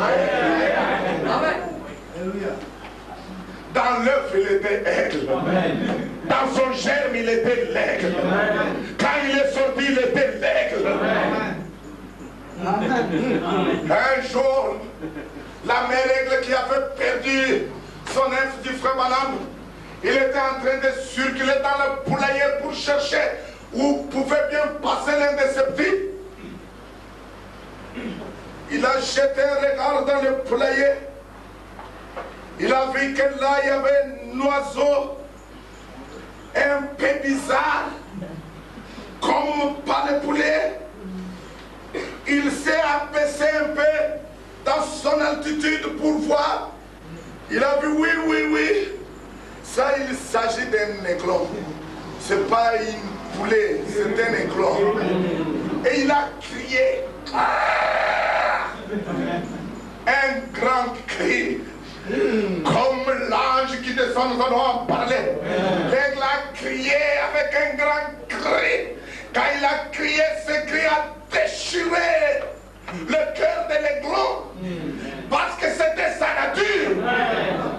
Dans l'œuf, il était aigle. Dans son germe, il était l'aigle. Quand il est sorti, il était l'aigle. Un jour, la mère aigle qui avait perdu son œuf du frère Balaam, il était en train de circuler dans le poulailler pour chercher où pouvait bien passer l'un de ses petits. Il a jeté un regard dans le poulailler. Il a vu que là, il y avait un oiseau un peu bizarre, comme pas le poulet. Il s'est abaissé un peu dans son altitude pour voir. Il a vu, oui. Ça, il s'agit d'un aiglon. Ce n'est pas une poulet, c'est un aiglon. Et il a crié. Un grand cri. Comme l'ange qui descend, nous allons en parler. L'aigle a crié avec un grand cri. Quand il a crié, ce cri a déchiré le cœur de l'aiglon. Parce que c'était sa nature.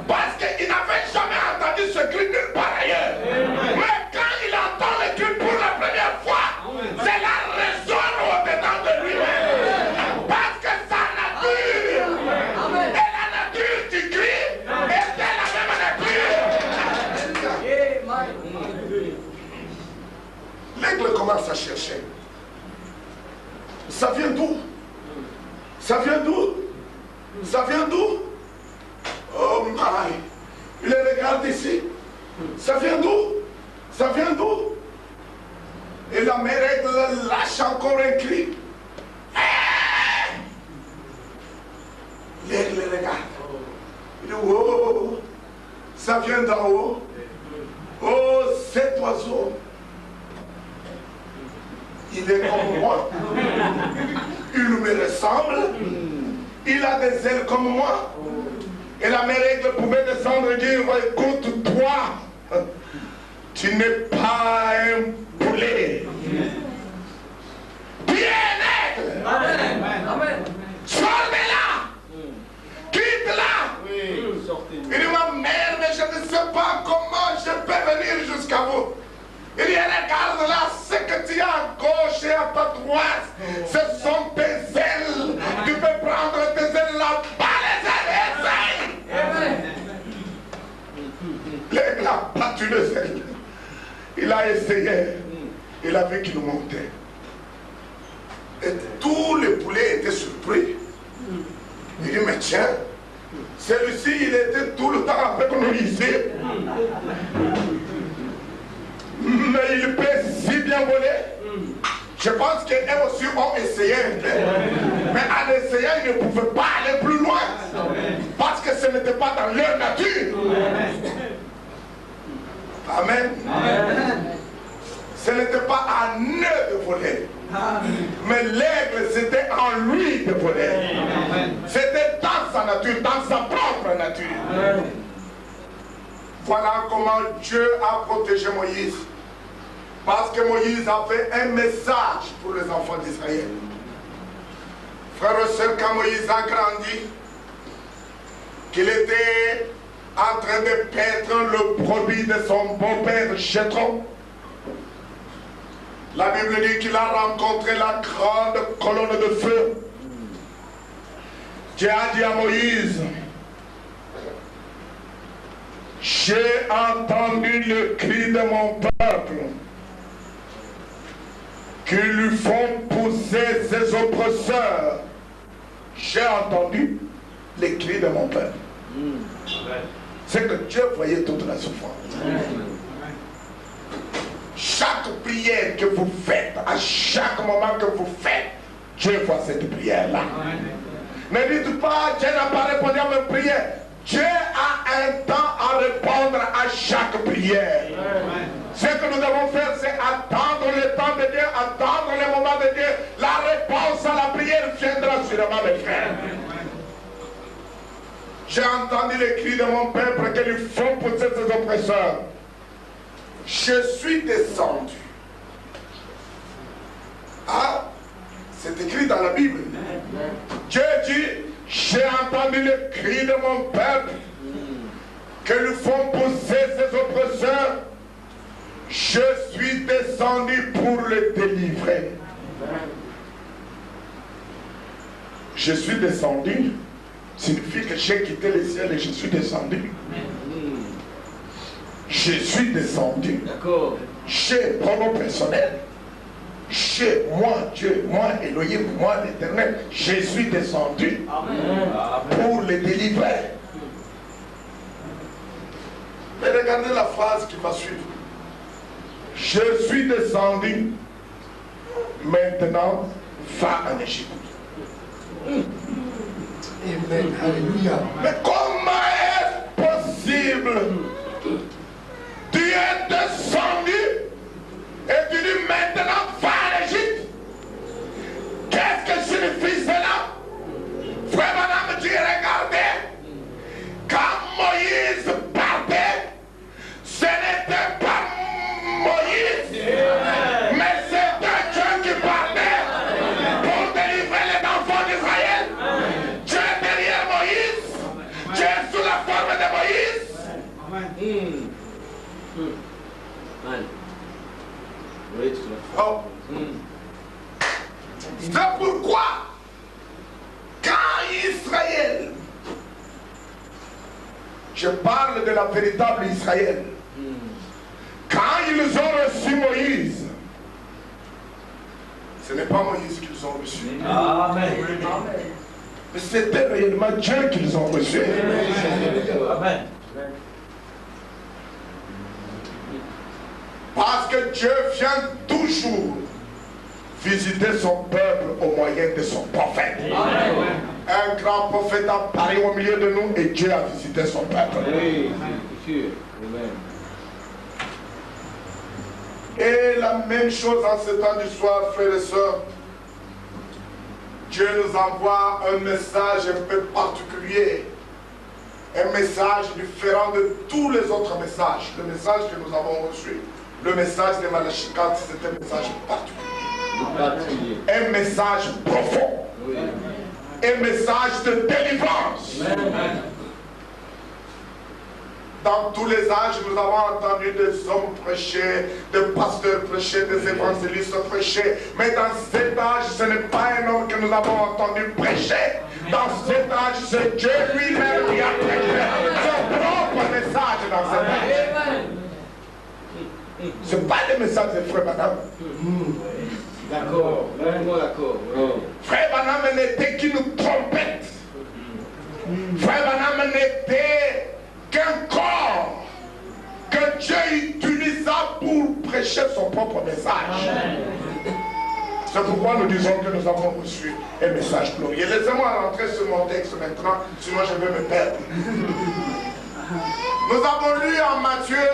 Parce qu'il n'avait jamais entendu ce cri nulle part ailleurs. Mais quand il entend le cri pour la première fois, c'est la raison au-dedans de lui-même. Parce que sa nature et la nature du cri étaient la même nature. L'aigle commence à chercher. Ça vient d'où? Ça vient d'où? Ça vient d'où? Oh my! Il regarde ici. Ça vient d'où? Ça vient d'où? Et la mère aigle lâche encore un cri. L'aigle regarde. Il dit, oh, ça vient d'en haut. Oh, cet oiseau. Il est comme moi. Il me ressemble. Il a des ailes comme moi. Et la mère aigle pouvait descendre et dire, écoute, toi, tu n'es pas un poulet. Tu es un aigle. Amen. Sors de là. Quitte-la. Il dit, ma mère, mais je ne sais pas comment je peux venir jusqu'à vous. Il dit, regarde là, ce que tu as à gauche et à ta droite, ce sont tes ailes. Tu peux prendre tes ailes là-bas, les ailes. L'aigle a battu les ailes. Il a essayé. Il a vu qu'il montait. Et tous les poulets étaient surpris. Il dit, mais tiens, celui-ci, il était tout le temps avec nous ici. Mais il peut si bien voler. Je pense qu'eux aussi ont essayé un peu. Mais en essayant, ils ne pouvaient pas aller plus loin. Parce que ce n'était pas dans leur nature. Amen. Ce n'était pas à eux de voler. Mais l'aigle, c'était en lui de voler. C'était dans sa nature, dans sa propre nature. Voilà comment Dieu a protégé Moïse. Parce que Moïse avait un message pour les enfants d'Israël. Frères et sœurs, quand Moïse a grandi, qu'il était en train de paître le brebis de son beau-père Jéthro, la Bible dit qu'il a rencontré la grande colonne de feu. Dieu a dit à Moïse, j'ai entendu le cri de mon peuple qui lui font pousser ses oppresseurs. J'ai entendu les cris de mon peuple. C'est que Dieu voyait toute la souffrance. Chaque prière que vous faites, à chaque moment que vous faites, Dieu voit cette prière-là. Ne dites pas, Dieu n'a pas répondu à mes prières. Dieu a un temps à répondre à chaque prière. Ce que nous devons faire, c'est attendre le temps de Dieu, attendre le moment de Dieu. La réponse à la prière viendra sûrement, mes frères. J'ai entendu les cris de mon peuple que lui font pousser ses oppresseurs. Je suis descendu. Ah, c'est écrit dans la Bible. Dieu dit, j'ai entendu les cris de mon peuple que lui font pousser ses oppresseurs. Je suis descendu pour le délivrer. Je suis descendu signifie que j'ai quitté le ciel et je suis descendu. Je suis descendu. Chez pronom personnel. Chez moi, Dieu, moi, Elohim, moi, l'Éternel. Je suis descendu pour le délivrer. Mais regardez la phrase qui va suivre. Je suis descendu, maintenant va en Égypte. Amen. Alléluia. Mais comment est possible? Tu es descendu et tu dis maintenant va en Égypte. Qu'est-ce que signifie cela? Frère Madame, tu regardez. Quand Moïse partait, ce n'était pas Moïse, mais c'était Dieu qui partait pour délivrer les enfants d'Israël. Dieu est derrière Moïse, Dieu est sous la forme de Moïse. Oh. C'est pourquoi, quand Israël, je parle de la véritable Israël, quand ils ont reçu Moïse, ce n'est pas Moïse qu'ils ont reçu. Amen. Mais c'était réellement Dieu qu'ils ont reçu. Amen. Parce que Dieu vient toujours visiter son peuple au moyen de son prophète. Amen. Un grand prophète a apparu au milieu de nous et Dieu a visité son peuple. Oui, c'est sûr. Amen. Et la même chose en ce temps du soir, frères et sœurs. Dieu nous envoie un message un peu particulier. Un message différent de tous les autres messages. Le message que nous avons reçu. Le message de Malachie 4, c'est un message particulier. Un message profond. Oui. Un message de délivrance. Amen. Dans tous les âges, nous avons entendu des hommes prêcher, des pasteurs prêcher, des évangélistes prêcher. Mais dans cet âge, ce n'est pas un homme que nous avons entendu prêcher. Dans cet âge, c'est Dieu lui-même qui a prêché son propre message dans cet âge. Ce n'est pas le message de Frère Branham. D'accord, vraiment d'accord. Frère Branham n'était qu'une trompette. Frère Branham n'était qu'un corps que Dieu utilisa pour prêcher son propre message. C'est pourquoi nous disons que nous avons reçu un message glorieux. Laissez-moi rentrer sur mon texte maintenant, sinon je vais me perdre. Nous avons lu en Matthieu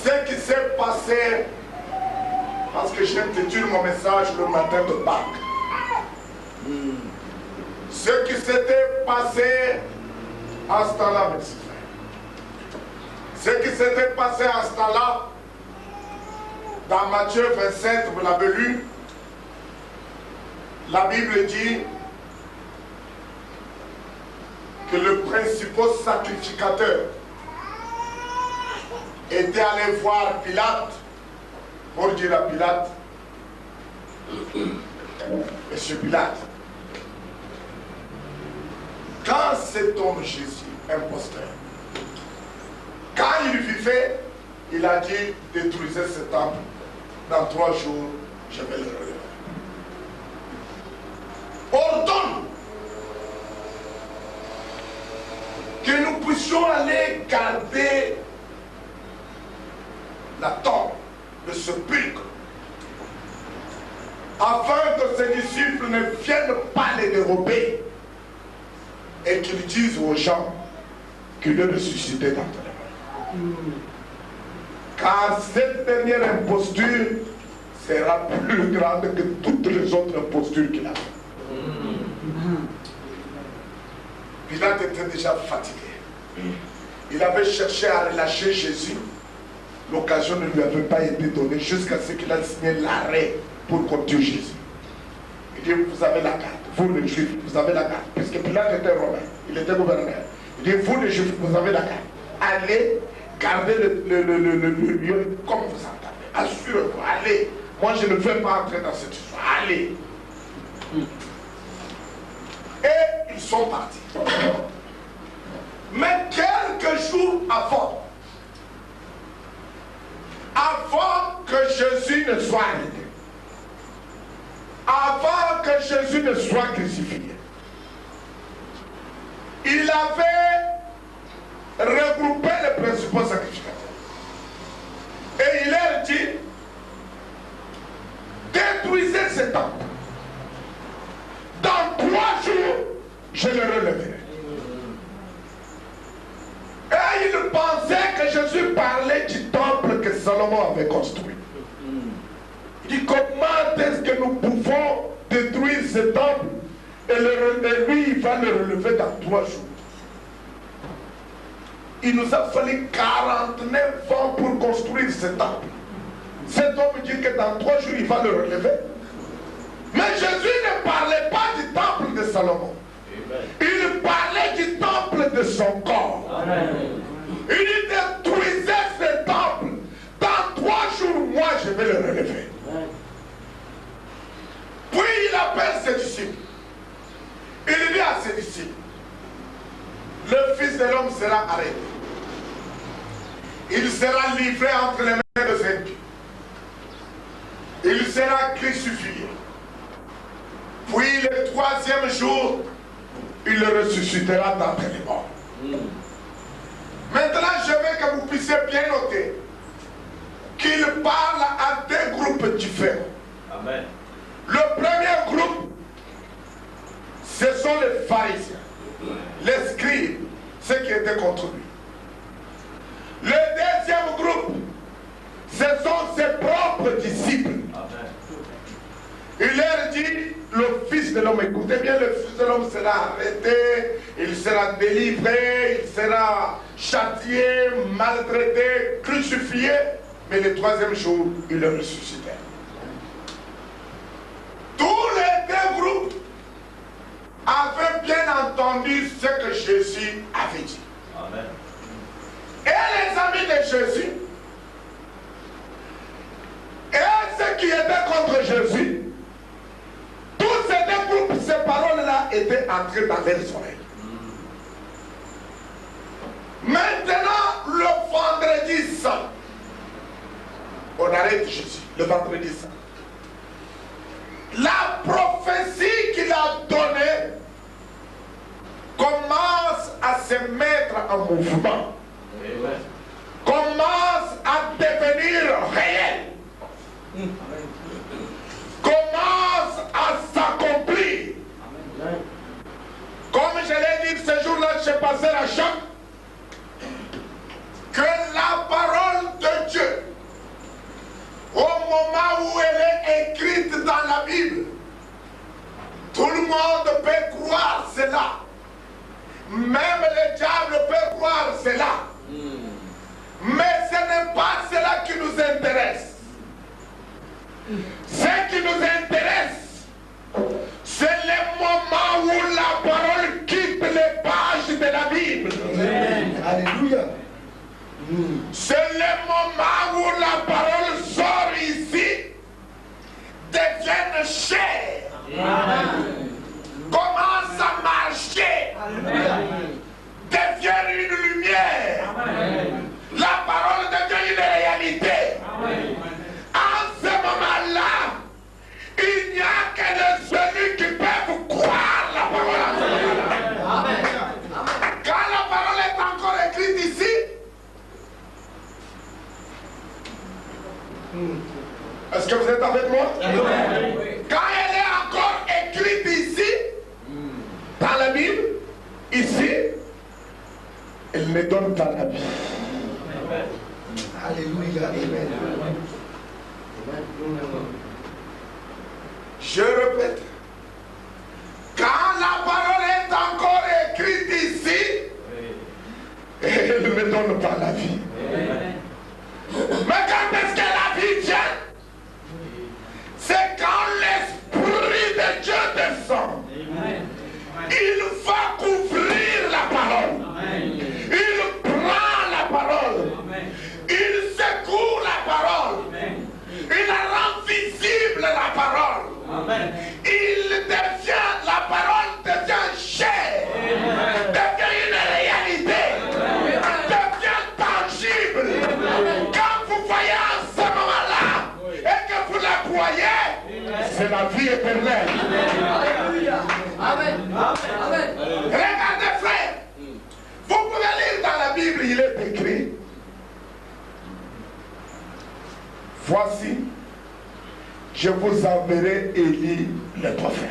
ce qui s'est passé, parce que j'intitule mon message le matin de Pâques. Ce qui s'était passé à ce temps-là, merci frère. Ce qui s'était passé à ce temps-là, dans Matthieu 27, vous l'avez lu, la Bible dit que le principal sacrificateur était allé voir Pilate pour dire à Pilate, Monsieur Pilate, quand cet homme Jésus, imposteur, quand il vivait, il a dit, détruisez ce temple, dans 3 jours, je vais le relever. Ordonne que nous puissions aller garder la tombe, le sépulcre, afin que ses disciples ne viennent pas les dérober et qu'ils disent aux gens qu'il est ressuscité dans ton Car cette dernière imposture sera plus grande que toutes les autres impostures qu'il a fait. Pilate était déjà fatigué. Il avait cherché à relâcher Jésus. L'occasion ne lui avait pas été donnée jusqu'à ce qu'il a signé l'arrêt pour qu'on tue Jésus. Il dit, vous avez la carte, vous les Juifs, vous avez la carte. Puisque Pilate était romain, il était gouverneur. Il dit, vous les Juifs, vous avez la carte. Allez, gardez le lieu comme vous entendez. Assurez-vous, allez. Moi, je ne veux pas entrer dans cette histoire. Allez. Et ils sont partis. Mais quelques jours avant que Jésus ne soit arrêté, avant que Jésus ne soit crucifié, il avait regroupé les principaux sacrificateurs. Et il leur dit, détruisez ce temple. Dans 3 jours, je le relèverai. Et il pensait que Jésus parlait du temple que Salomon avait construit. Il dit, comment est-ce que nous pouvons détruire ce temple et lui, il va le relever dans 3 jours. Il nous a fallu 49 ans pour construire ce temple. Cet homme dit que dans 3 jours, il va le relever. Mais Jésus ne parlait pas du temple de Salomon. Il parlait du temple de son corps. Amen. Il dit, détruisez ce temple. Dans 3 jours, moi, je vais le relever. Amen. Puis il appelle ses disciples. Il dit à ses disciples, le Fils de l'homme sera arrêté. Il sera livré entre les mains de ses pieds. Il sera crucifié. Puis le 3e jour, il le ressuscitera d'entre les morts. Maintenant, je veux que vous puissiez bien noter qu'il parle à 2 groupes différents. Amen. Le premier groupe, ce sont les pharisiens, les scribes, ceux qui étaient contre lui. Le deuxième groupe, ce sont ses propres disciples. Amen. Il leur dit, le Fils de l'homme, écoutez bien, le Fils de l'homme sera arrêté, il sera délivré, il sera châtié, maltraité, crucifié, mais le 3e jour, il le ressuscitera. Tous les 2 groupes avaient bien entendu ce que Jésus avait dit. Amen. Et les amis de Jésus, et ceux qui étaient contre Jésus, tous ces 2 groupes, ces paroles-là étaient entrées dans leurs oreilles. Maintenant, le vendredi saint, on arrête Jésus, le vendredi saint. La prophétie qu'il a donnée commence à se mettre en mouvement. Amen. Commence à devenir réelle. Commence à s'accomplir. Comme je l'ai dit ce jour-là, je passais à Jacques, que la parole de Dieu, au moment où elle est écrite dans la Bible, tout le monde peut croire cela. Même le diable peut croire cela. Mais ce n'est pas cela qui nous intéresse. Ce qui nous intéresse, c'est le moment où la parole quitte les pages de la Bible. Amen. Alléluia. C'est le moment où la parole sort ici, devient chair. Amen. Commence à marcher. Amen. Devient une lumière. Amen. La parole devient une réalité. Amen. En ce moment-là, il n'y a que celui qui peut croire la parole à ce moment-là. Amen. Quand la parole est encore écrite ici, est-ce que vous êtes avec moi? Oui. Quand elle est encore écrite ici, dans la Bible, ici, elle me donne pas la vie. Alléluia. Amen. Je répète, quand la parole est encore écrite ici, elle ne donne pas la vie. Mais quand est-ce que la vie vient? C'est quand l'Esprit de Dieu descend. Il va couvrir la parole. Il prend la parole. Il secoue la parole. Il rend visible la parole. La parole devient chair, devient une réalité, devient tangible. Quand vous voyez en ce moment-là et que vous la croyez, c'est la vie éternelle. Amen. Amen. Regardez, frère, vous pouvez lire dans la Bible, il est écrit, voici, je vous enverrai Élie le prophète.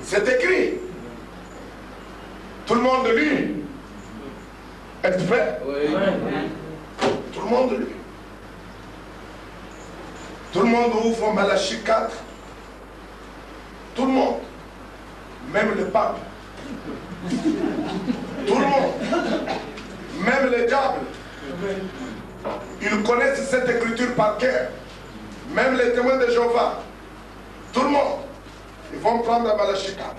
C'est écrit. Tout le monde lit. Êtes-vous prêts? Oui. Tout le monde lit. Tout le monde ouvre Malachie 4. Tout le monde. Même le pape. Tout le monde. Même les diables. Ils connaissent cette écriture par cœur. Même les témoins de Jéhovah. Tout le monde. Ils vont prendre Malachie 4.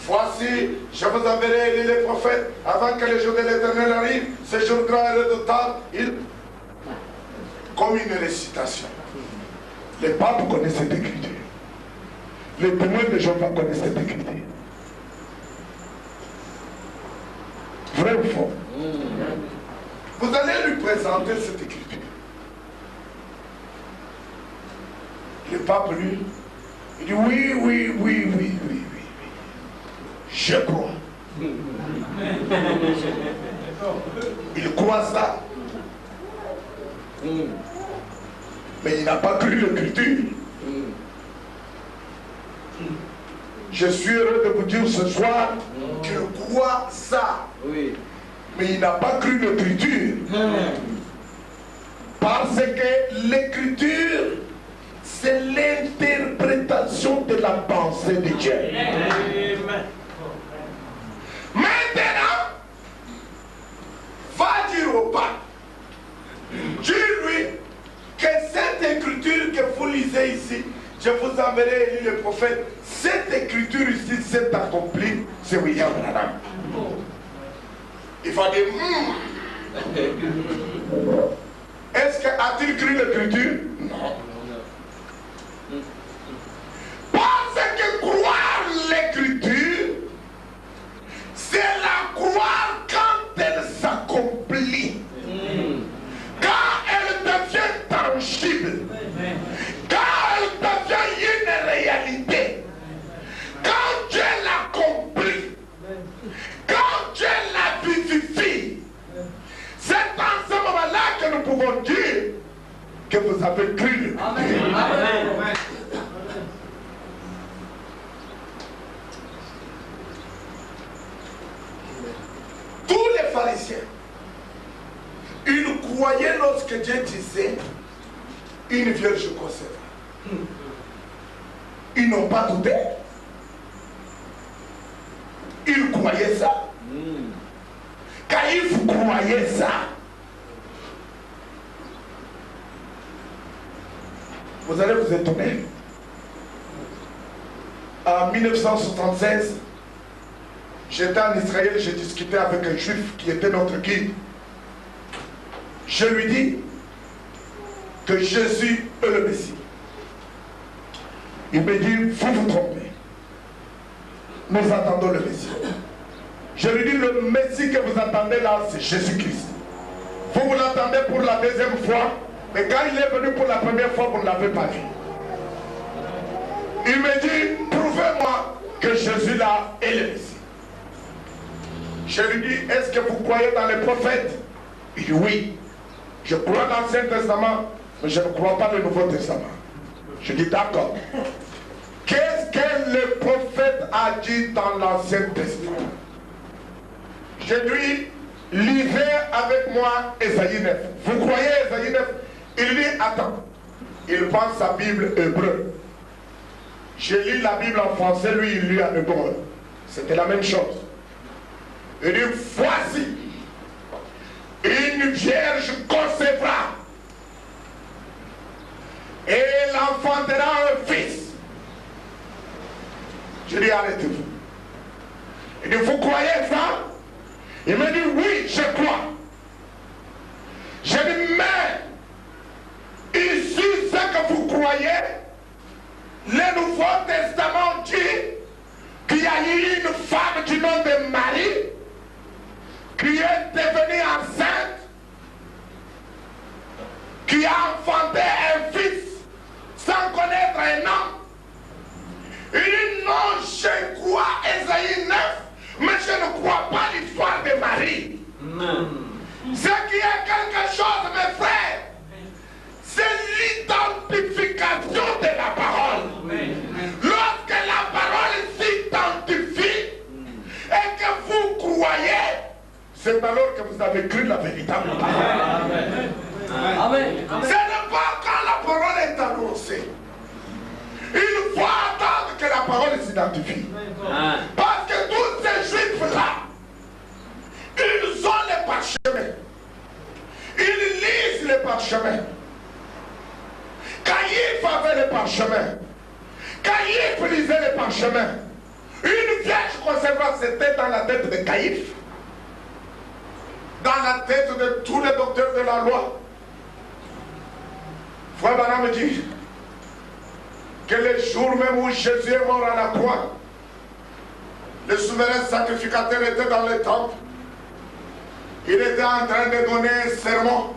Voici, je vous enverrai Élie les prophètes avant que le jour de l'Éternel arrive. Ce jour grand et redoutable, comme une récitation. Les papes connaissent cette écriture. Les témoins de Jéhovah connaissent cette écriture. Vrai ou faux? Vous allez lui présenter cette écriture. Le pape, lui, il dit oui. Je crois. Il croit ça. Mais il n'a pas cru l'écriture. Je suis heureux de vous dire ce soir qu'il croit ça. Mais il n'a pas cru l'écriture. Parce que l'écriture, c'est l'interprétation de la pensée de Dieu. Maintenant, va dire au pape, dis-lui que cette écriture que vous lisez ici, je vous enverrai Élie le prophète, cette écriture ici s'est accomplie, c'est William Branham. Il va dire, est-ce qu'a-t-il cru l'écriture? Non. Parce que croire l'écriture, c'est la croire quand elle s'accomplit. Quand elle devient tangible. Quand elle devient une réalité. Quand Dieu l'accomplit. Quand Dieu la vivifie. C'est dans ce moment-là que nous pouvons dire que vous avez cru. Amen. Amen. Tous les pharisiens, ils croyaient lorsque Dieu disait une vierge conçue. Ils n'ont pas douté. Ils croyaient ça. Quand ils croyaient ça, vous allez vous étonner. En 1976, j'étais en Israël, j'ai discuté avec un juif qui était notre guide. Je lui dis que Jésus est le Messie. Il me dit, vous vous trompez. Nous attendons le Messie. Je lui dis, le Messie que vous attendez là, c'est Jésus-Christ. Vous l'attendez pour la deuxième fois, mais quand il est venu pour la première fois, vous ne l'avez pas vu. Il me dit, prouvez-moi que Jésus là est le Messie. Je lui dis, est-ce que vous croyez dans les prophètes? Il dit oui. Je crois dans l'Ancien Testament, mais je ne crois pas dans le Nouveau Testament. Je dis d'accord. Qu'est-ce que le prophète a dit dans l'Ancien Testament? Je dis, lisez avec moi Ésaïe 9. Vous croyez Ésaïe 9? Il dit, attends, il pense sa Bible hébreu. Je lis la Bible en français, lui il lit en hébreu. C'était la même chose. Il dit, voici, une vierge concevra et elle enfantera un fils. Je dis, arrêtez-vous. Il dit, vous croyez ça? Il me dit, oui, je crois. Je dis, mais ici, ce que vous croyez, le Nouveau Testament dit qu'il y a eu une femme du nom de Marie qui est devenue enceinte, qui a enfanté un fils sans connaître un nom. Il dit non, je crois Ésaïe 9, mais je ne crois pas l'histoire de Marie. Ce qui est quelque chose, mes frères, c'est l'identification de la parole. Lorsque la parole s'identifie et que vous croyez, c'est alors que vous avez cru la véritable parole. Amen. Ce n'est pas quand la parole est annoncée. Il faut attendre que la parole s'identifie. Parce que tous ces juifs-là, ils ont les parchemins. Ils lisent les parchemins. Caïphe avait les parchemins. Caïphe lisait les parchemins. Une vierge concevra, c'était dans la tête de Caïphe. Dans la tête de tous les docteurs de la loi. Frère Branham me dit que le jour même où Jésus est mort à la croix, le souverain sacrificateur était dans le temple. Il était en train de donner un sermon.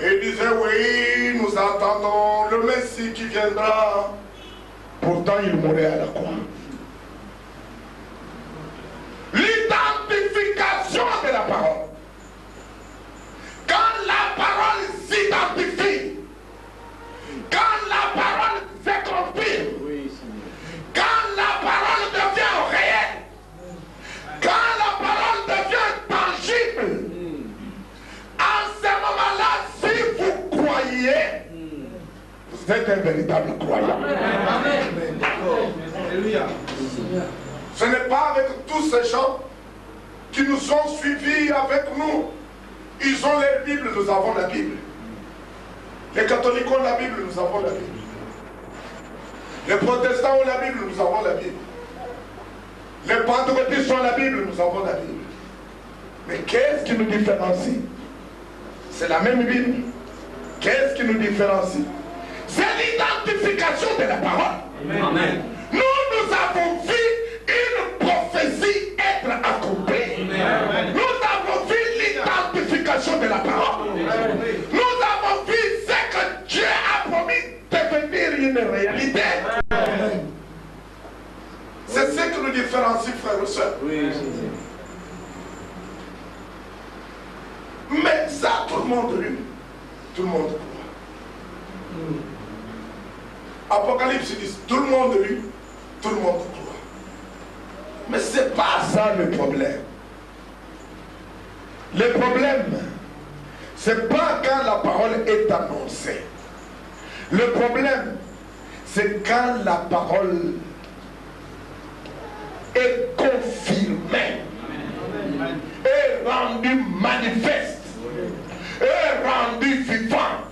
Et il disait, oui, nous attendons le Messie qui viendra. Pourtant, il mourait à la croix. L'identification de la parole. Quand la parole s'identifie, quand la parole se confirme, quand la parole devient réelle, quand la parole devient tangible, en ce moment-là, si vous croyez, vous êtes un véritable croyant. Ce n'est pas avec tous ces gens qui nous ont suivis avec nous. Ils ont leur Bible, nous avons la Bible. Les catholiques ont la Bible, nous avons la Bible. Les protestants ont la Bible, nous avons la Bible. Les pentecôtistes ont la Bible, nous avons la Bible. Mais qu'est-ce qui nous différencie? C'est la même Bible. Qu'est-ce qui nous différencie? C'est l'identification de la parole. Amen. Nous avons vu une prophétie être accomplie. Nous avons vu l'identification de la parole. Nous avons vu ce que Dieu a promis devenir une réalité. C'est ce qui nous différencie, frères et sœurs. Mais ça, tout le monde lu. Tout le monde croit. Apocalypse dit, tout le monde lu, tout le monde croit. Mais ce n'est pas ça le problème. Le problème, ce n'est pas quand la parole est annoncée. Le problème, c'est quand la parole est confirmée, est rendue manifeste, est rendue vivante.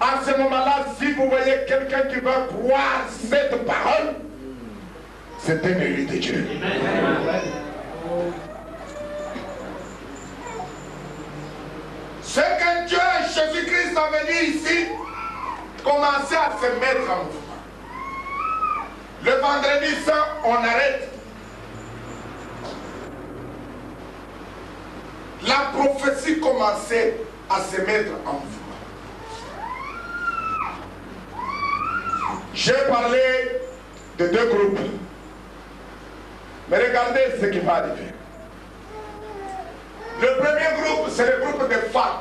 À ce moment-là, si vous voyez quelqu'un qui va croire cette parole, c'est un élu de Dieu. Ce que Dieu, Jésus-Christ avait dit ici, commençait à se mettre en mouvement. Le vendredi saint, on arrête. La prophétie commençait à se mettre en mouvement. J'ai parlé de deux groupes. Mais regardez ce qui va arriver. Le premier groupe, c'est le groupe des femmes.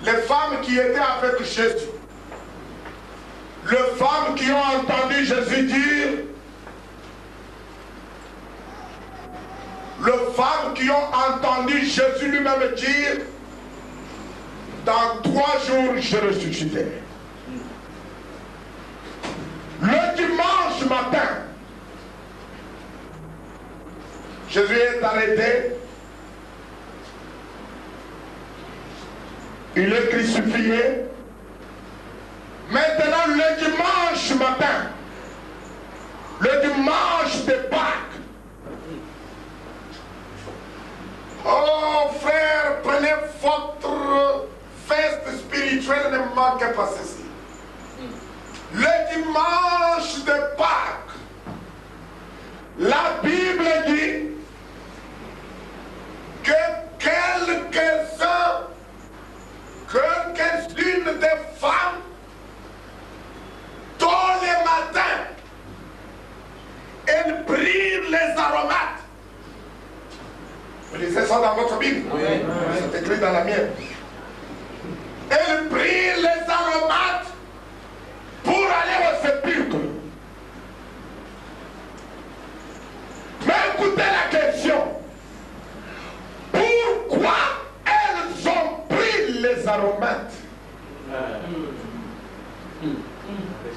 Les femmes qui étaient avec Jésus. Les femmes qui ont entendu Jésus dire, les femmes qui ont entendu Jésus lui-même dire, dans 3 jours je ressusciterai. Le dimanche matin, Jésus est arrêté, il est crucifié. Maintenant, le dimanche matin, le dimanche de Pâques, oh frère, prenez votre fête spirituelle, ne manquez pas ceci. Le dimanche de Pâques, la Bible dit que quelques-unes des femmes, tôt le matin, elles prirent les aromates. Vous lisez ça dans votre Bible? Oui. C'est écrit dans la mienne. Elles prirent les aromates pour aller au sépulcre. Mais écoutez la question. Pourquoi elles ont pris les aromates?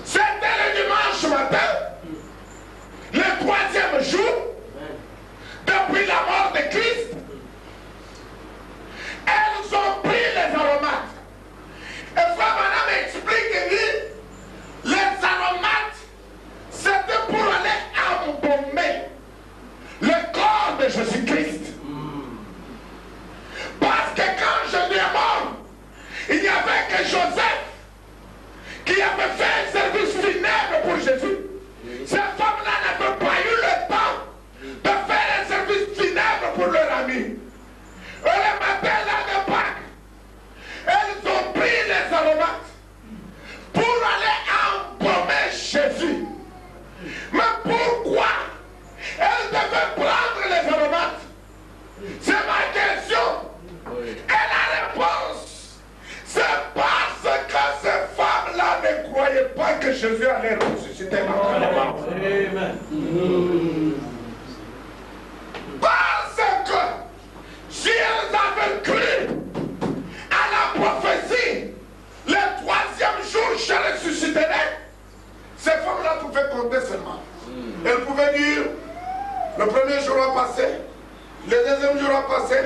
C'était le dimanche matin, le 3e jour, depuis la mort de Christ. Elles ont pris les aromates. Et Frère Branham explique et dit, les aromates, c'était pour aller embaumer le corps de Jésus-Christ. Parce que quand Jésus est mort, il n'y avait que Joseph qui avait fait un service funèbre pour Jésus. Ces femmes-là n'avaient pas eu le temps de faire un service funèbre pour leur ami. Et le matin là de Pâques, elles ont pris les aromates pour aller embaumer Jésus. Mais pourquoi elles devaient prendre les aromates? C'est ma question. Et la réponse, c'est parce que ces femmes-là ne croyaient pas que Jésus allait ressusciter après la mort. Parce que si elles avaient cru à la prophétie, le 3e jour je ressusciterai, ces femmes-là pouvaient compter seulement. Elles pouvaient dire, le 1er jour a passé, le 2e jour a passé,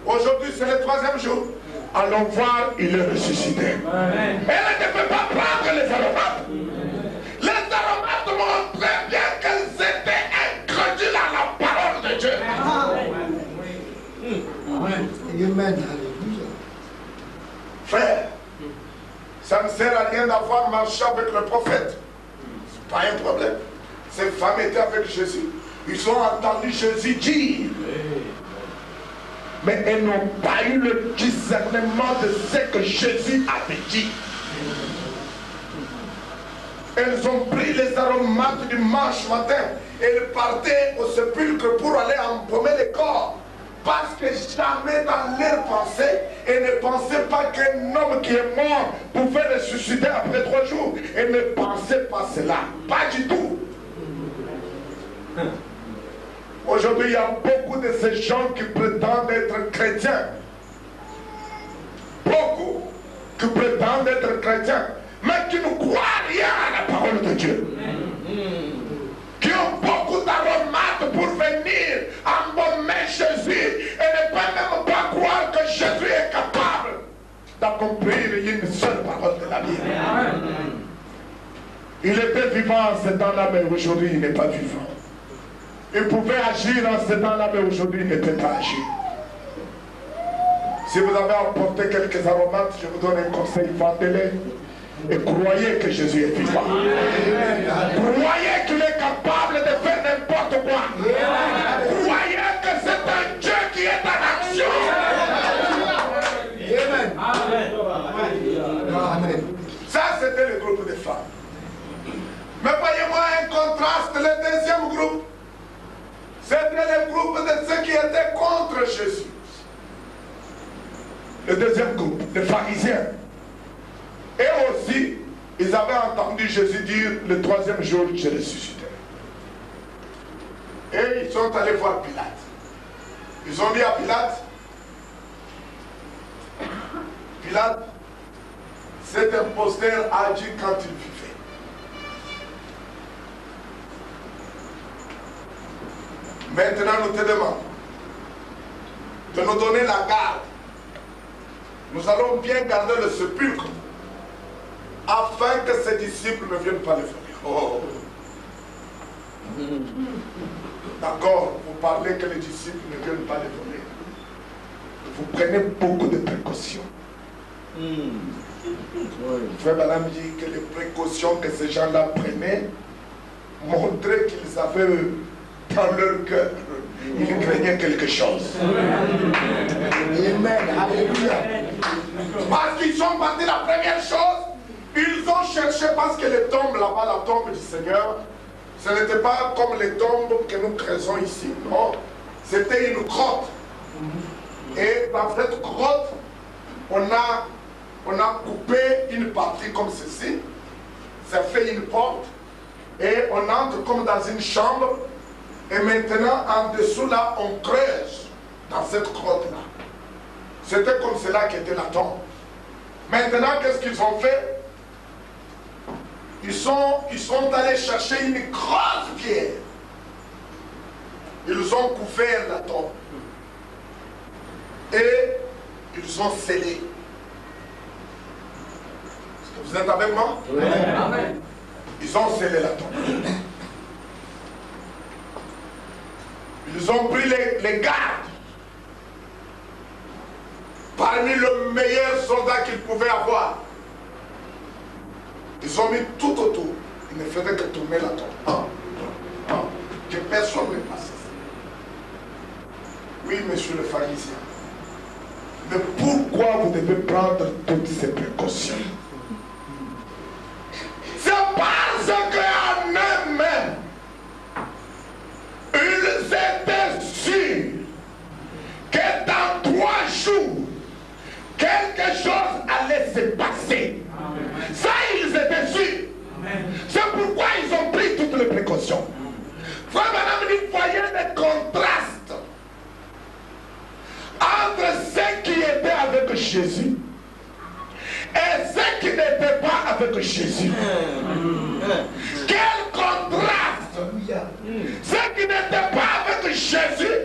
aujourd'hui c'est le 3e jour. Allons voir, il est ressuscité. Amen. Elle ne peut pas prendre les aromates. Les aromates montraient bien qu'elles étaient incrédules à la parole de Dieu. Amen. Frère, ça ne sert à rien d'avoir marché avec le prophète. C'est pas un problème. Ces femmes étaient avec Jésus. Ils ont entendu Jésus dire. Mais elles n'ont pas eu le discernement de ce que Jésus avait dit. Elles ont pris les aromates du dimanche matin. Elles partaient au sépulcre pour aller embaumer les corps. Parce que jamais dans leur pensée, elles ne pensaient pas qu'un homme qui est mort pouvait ressusciter après 3 jours. Elles ne pensaient pas cela. Pas du tout. Aujourd'hui, il y a beaucoup de ces gens qui prétendent être chrétiens. Beaucoup qui prétendent être chrétiens, mais qui ne croient rien à la parole de Dieu. Qui ont beaucoup d'aromates pour venir embaumer Jésus et ne peuvent même pas croire que Jésus est capable d'accomplir une seule parole de la Bible. Il était vivant en ce temps-là, mais aujourd'hui il n'est pas vivant. Il pouvait agir en ce temps-là, mais aujourd'hui il ne peut pas agir. Si vous avez apporté quelques aromates, je vous donne un conseil, vendez-les et croyez que Jésus est vivant. Croyez qu'il est capable de faire n'importe quoi. Croyez que c'est un Dieu qui est en action. Amen. Ça, c'était le groupe de femmes. Mais voyez-moi un contraste, le deuxième groupe. C'était le groupe de ceux qui étaient contre Jésus. Le deuxième groupe, les pharisiens. Et aussi, ils avaient entendu Jésus dire, le 3e jour, je ressusciterai. Et ils sont allés voir Pilate. Ils ont dit à Pilate, Pilate, cet imposteur a dit quand il vivait. Maintenant, nous te demandons de nous donner la garde. Nous allons bien garder le sépulcre afin que ses disciples ne viennent pas le voler. Oh. D'accord, vous parlez que les disciples ne viennent pas les voler. Vous prenez beaucoup de précautions. Frère Branham dit que les précautions que ces gens-là prenaient montraient qu'ils avaient dans leur cœur, ils craignaient quelque chose. Amen. Alléluia. Parce qu'ils sont partis, la première chose, ils ont cherché, parce que les tombes là-bas, la tombe du Seigneur, ce n'était pas comme les tombes que nous creusons ici. Non, c'était une grotte. Et dans cette grotte, on a coupé une partie comme ceci. Ça fait une porte. Et on entre comme dans une chambre. Et maintenant, en dessous là, on creuse dans cette grotte-là. C'était comme cela qu'était la tombe. Maintenant, qu'est-ce qu'ils ont fait? Ils sont allés chercher une grosse pierre. Ils ont couvert la tombe. Et ils ont scellé. Vous êtes avec moi? Oui. Amen. Ils ont scellé la tombe. Ils ont pris les gardes. Parmi le meilleur soldat qu'ils pouvaient avoir. Ils ont mis tout autour. Ils ne faisaient que tourner la tombe. Que personne ne passe. Oui, monsieur le pharisien. Mais pourquoi vous devez prendre toutes ces précautions? C'est parce qu'en eux-mêmes, ils étaient sûrs que dans 3 jours, quelque chose allait se passer. Amen. Ça, ils étaient sûrs. C'est pourquoi ils ont pris toutes les précautions. Frère Branham dit, voyez les contrastes entre ceux qui étaient avec Jésus et ceux qui n'étaient pas avec Jésus. Quel contraste! Ceux qui n'étaient pas avec Jésus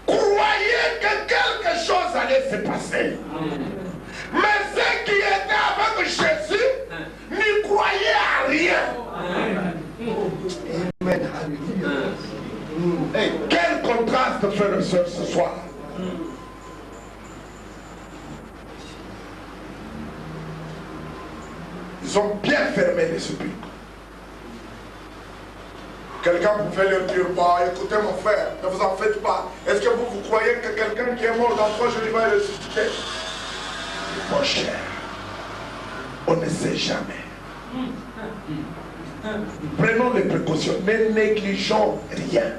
croyaient que quelque chose allait se passer. Mais ceux qui étaient avec Jésus n'y croyaient à rien. Amen. Hey, quel contraste, frères et sœurs, ce soir. Ils ont bien fermé les sépulcres. Quelqu'un pouvait leur dire, bah, écoutez mon frère, ne vous en faites pas. Est-ce que vous croyez que quelqu'un qui est mort dans 3 jours, il va ressusciter? Mon cher, on ne sait jamais. Prenons les précautions, ne négligeons rien.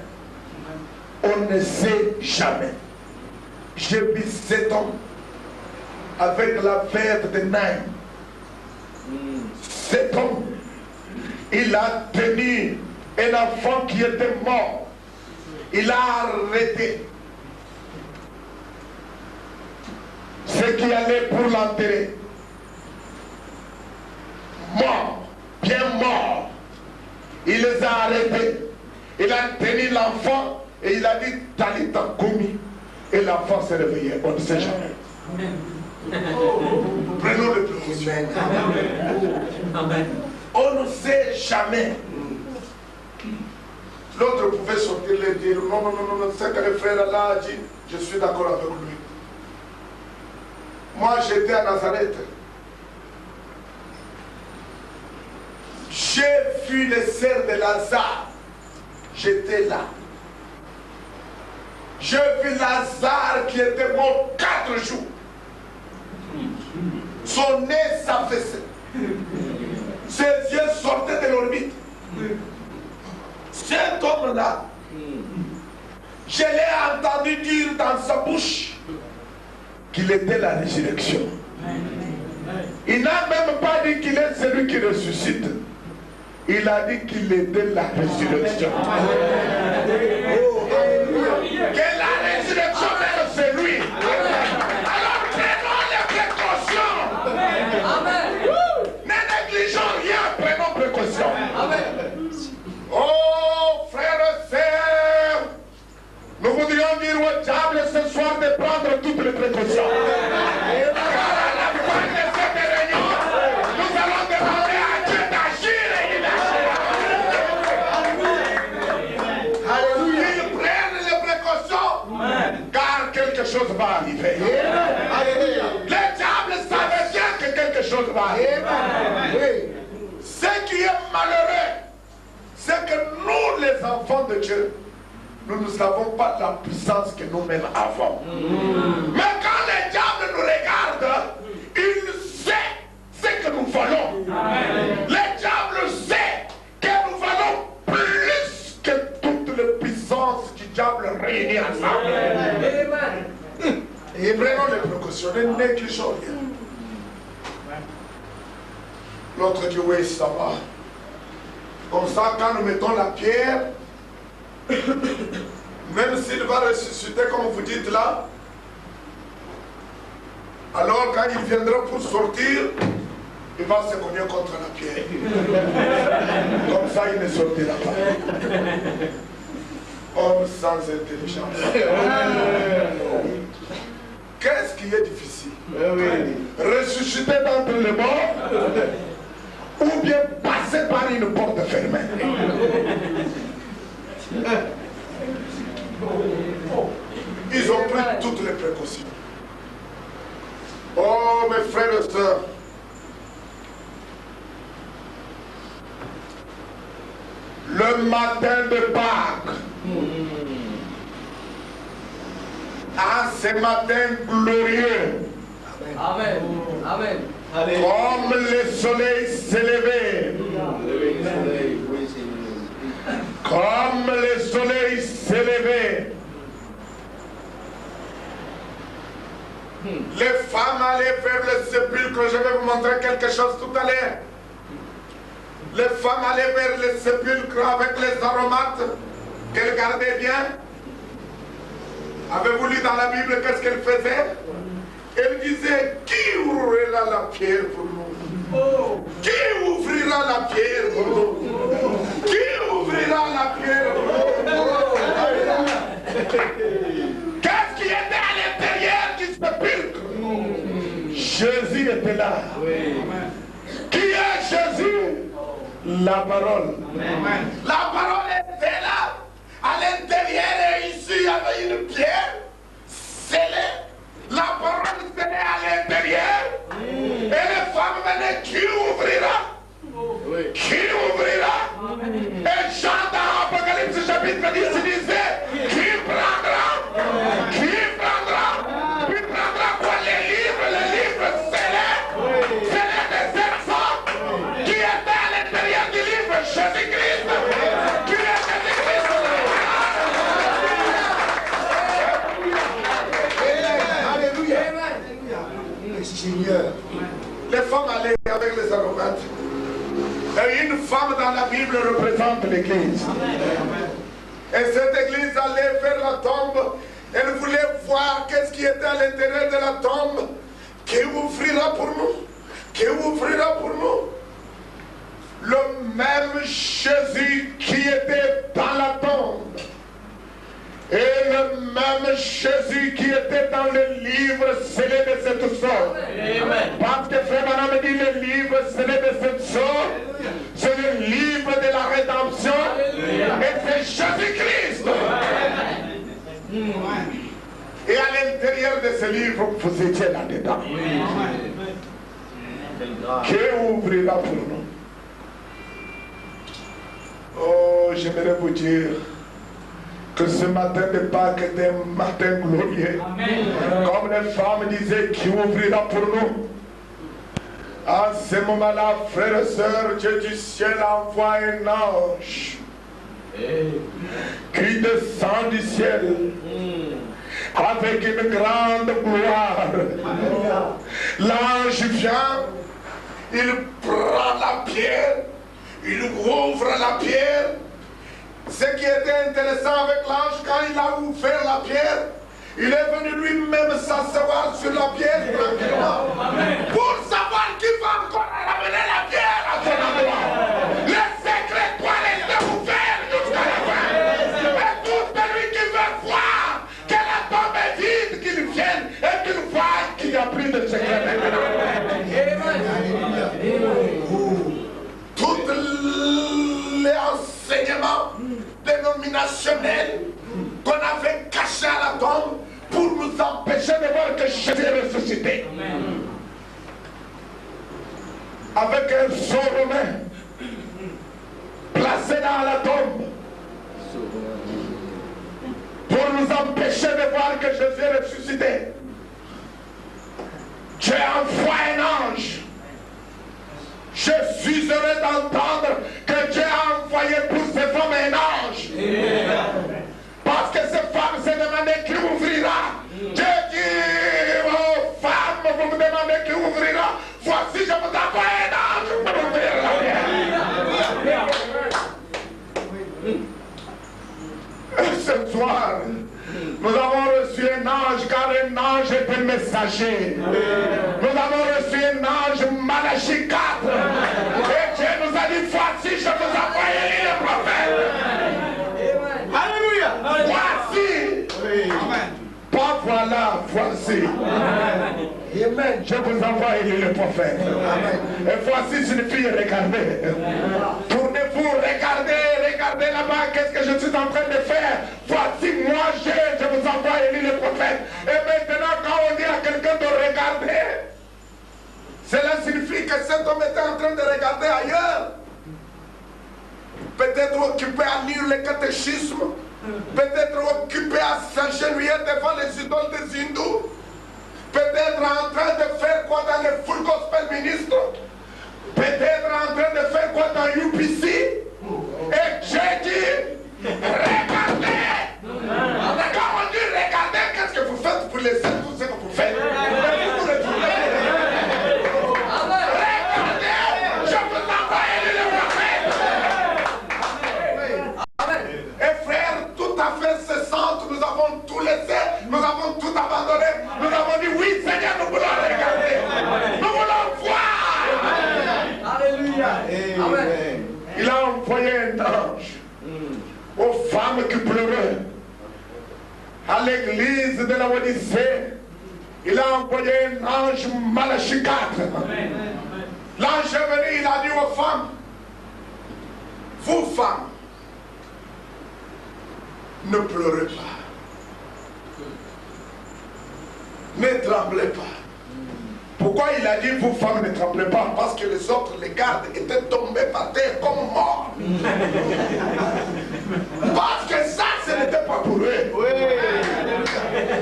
On ne sait jamais. J'ai vu cet homme avec la veuve de Naïm. Cet homme, il a tenu un enfant qui était mort. Il a arrêté ceux qui allaient pour l'enterrer. Mort, bien mort. Il les a arrêtés. Il a tenu l'enfant et il a dit Talita Koumi. Et l'enfant s'est réveillé. On ne sait jamais. Prenons le précaution. Amen. On ne sait jamais. L'autre pouvait sortir et dire non, non, non, non, c'est que le frère Allah a dit, je suis d'accord avec lui. Moi j'étais à Nazareth. J'ai vu les sœurs de Lazare. J'étais là. J'ai vu Lazare qui était mort 4 jours. Son nez s'affaissait. Ses yeux sortaient de l'orbite. Cet homme-là, je l'ai entendu dire dans sa bouche qu'il était la résurrection. Il n'a même pas dit qu'il est celui qui ressuscite. Il a dit qu'il était la résurrection. Que la résurrection péché, nous ne savons pas la puissance que nous-mêmes avons. Mais quand le diable nous regarde, il sait ce que nous valons. Le diable sait que nous valons plus que toutes les puissances du diable réunies ensemble. Et prenons les précautions, ne négligeons rien. L'autre dit oui, ça va. Comme ça, quand nous mettons la pierre, même s'il va ressusciter comme vous dites là, alors quand il viendra pour sortir, il va se cogner contre la pierre. Comme ça, il ne sortira pas. Homme sans intelligence. Qu'est-ce qui est difficile? Ressusciter d'entre les morts ou bien passer par une porte fermée? Ils ont pris toutes les précautions. Oh mes frères et sœurs, le matin de Pâques, ce matin glorieux, Amen. Amen. comme le soleil s'est levé, comme le soleil s'est levé, les femmes allaient vers le sépulcre. Je vais vous montrer quelque chose tout à l'heure. Les femmes allaient vers le sépulcre avec les aromates qu'elles gardaient bien. Avez-vous lu dans la Bible qu'est-ce qu'elles faisaient? Elles disaient, qui ouvrira la pierre pour nous? Qui ouvrira la pierre pour nous? Qui ouvrira la pierre pour nous? Qu'est-ce qui était à l'intérieur du sépulcre? Jésus était là. Qui est Jésus? La parole. La parole était là. À l'intérieur et ici, il y avait une pierre scellée. La parole scellée à l'intérieur. Et les femmes venaient, qui ouvrira? Qui ouvrira? Et Jean dans Apocalypse chapitre 10 disait, qui prendra? Qui prendra? Qui prendra quoi? Les livres scellés? Scellés des 700 qui étaient à l'intérieur du livre Jésus-Christ. Qui est Jésus-Christ? Alléluia. Seigneur. Les femmes allaient avec les aromates. Et une femme dans la Bible représente l'église. Et cette église allait vers la tombe. Elle voulait voir qu'est-ce qui était à l'intérieur de la tombe. Qui ouvrira pour nous? Qui ouvrira pour nous? Le même Jésus qui était dans la tombe. Et le même Jésus qui était dans le livre scellé de cette sorte. Parce que Frère Branham dit le livre scellé de cette sorte, c'est le livre de la rédemption. Et c'est Jésus-Christ. Et à l'intérieur de ce livre, vous étiez là-dedans. Qui ouvrira pour nous? Oh, j'aimerais vous dire que ce matin de Pâques était un matin glorieux. Comme les femmes disaient, qui ouvrira pour nous? À ce moment-là, frères et sœurs, Dieu du ciel envoie un ange qui descend du ciel avec une grande gloire. L'ange vient, il prend la pierre, il ouvre la pierre. Ce qui était intéressant avec l'ange, quand il a ouvert la pierre, il est venu lui-même s'asseoir sur la pierre tranquillement pour savoir qui va encore ramener la pierre à son endroit. Le secret doit rester ouvert jusqu'à la fin. Et tout celui qui veut voir que la tombe est vide, qu'il vienne et qu'il voie qu'il n'y a plus de secret maintenant. Tous les enseignements dénominationnels qu'on avait cachés à la tombe pour nous empêcher de voir que Jésus est ressuscité. Avec un sceau romain placé dans la tombe. pour nous empêcher de voir que Jésus est ressuscité. Dieu envoie un ange. Je suis heureux d'entendre que Dieu a envoyé pour ces femmes un ange. Parce que ces femmes se demandaient qui ouvrira. Dieu dit aux femmes, vous me demandez qui ouvrira. Voici, je vous envoie un ange pour ouvrir la mienne. Ce soir, nous avons reçu un ange, car un ange est un messager. Nous avons reçu un ange, Malachie 4. Et Dieu nous a dit, voici, je vous envoie Élie le prophète. Alléluia. Voici. Amen. Pas voilà, voici. Amen. Je vous envoie Élie le prophète. Et voici signifie regardez. Tournez-vous, regardez là-bas, qu'est-ce que je suis en train de faire. Voici moi, je vous envoie Élie le prophète. Et maintenant, quand on dit à quelqu'un de regarder, cela signifie que cet homme était en train de regarder ailleurs. Peut-être occupé à lire le catéchisme. Peut-être occupé à s'agenouiller devant les idoles des hindous. Peut-être en train de faire quoi dans le full gospel ministre. Peut-être en train de faire quoi dans UPC. Et j'ai dit, regardez. Quand on dit regardez, qu'est-ce que vous faites pour les aider, tout ce que vous faites? Vous retournez. Regardez, je vous envoie Élie le prophète. Et frère, tout à fait ce centre, nous avons tout laissé, nous avons tout abandonné. Nous avons dit oui Seigneur, nous voulons regarder. Nous voulons voir. Alléluia. Amen. Il a envoyé un ange aux femmes qui pleuraient. À l'église de la Odyssée, il a envoyé un ange Malachie 4. L'ange est venu, il a dit aux femmes, vous femmes, ne pleurez pas. Ne tremblez pas. Pourquoi il a dit vous femmes ne tremblez pas? Parce que les autres, les gardes, étaient tombés par terre comme morts. Parce que ça, ce n'était pas pour eux.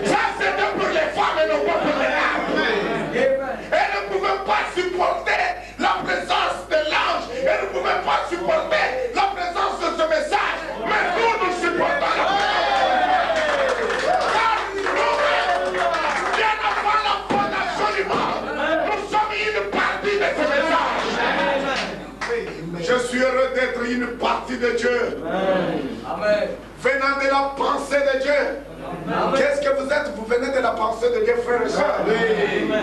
Ça, c'était pour les femmes et non pas pour les gardes. Elles ne pouvaient pas supporter la présence de l'ange. Elles ne pouvaient pas supporter la présence de ce message. Mais nous, nous supportons la présence. Car nous, bien avant la fondation du monde, nous sommes une partie de ce message. Je suis heureux d'être une partie de Dieu. Amen. Venant de la pensée de Dieu. Qu'est-ce que vous êtes? Vous venez de la pensée de Dieu, frères et sœurs.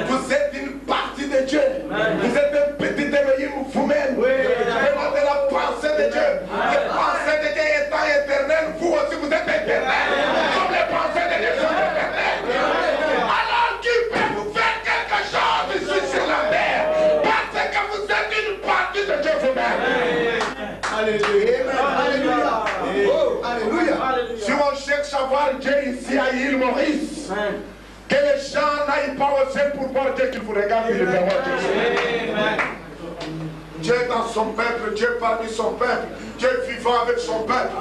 Vous êtes une partie de Dieu. Vous êtes un petit éveillé vous-même. Venant de la pensée de Dieu. Les pensées de Dieu étant éternelles, vous aussi vous êtes éternels. Comme les pensées de Dieu sont éternelles. Alors qui peut vous faire quelque chose ici sur la terre? Parce que vous êtes une partie de Dieu vous-même. Alléluia. Alléluia. Alléluia. Si on cherche à voir Dieu ici à l'île Maurice, que les gens n'aillent pas au ciel pour voir Dieu, qu'ils vous regardent et le verront Dieu. Dieu est dans son peuple, Dieu parmi son peuple, Dieu vivant avec son peuple,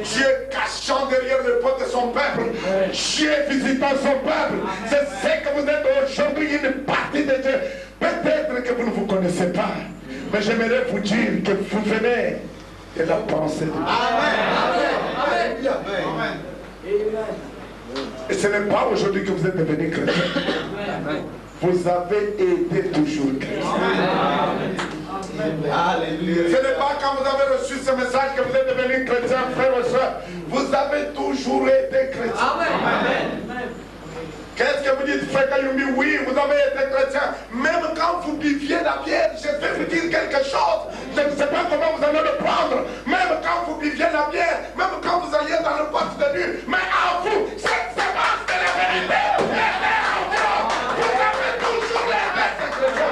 Dieu cachant derrière le pot de son peuple, Dieu visitant son peuple. C'est ce que vous êtes aujourd'hui, une partie de Dieu. Peut-être que vous ne vous connaissez pas, mais j'aimerais vous dire que vous venez de la pensée de Dieu. Amen. Amen. Et ce n'est pas aujourd'hui que vous êtes devenus chrétiens. Vous avez été toujours chrétiens. Ce n'est pas quand vous avez reçu ce message que vous êtes devenus chrétiens, frères et sœurs. Vous avez toujours été chrétiens. Amen. Qu'est-ce que vous dites, frère Kayumi? Oui, vous avez été chrétien. Même quand vous buviez la bière, je vais vous dire quelque chose. Je ne sais pas comment vous allez le prendre. Même quand vous buviez la bière, même quand vous alliez dans le boîte de nuit, mais en vous, cette semence de la vérité était en vous. Vous avez toujours les chrétiens.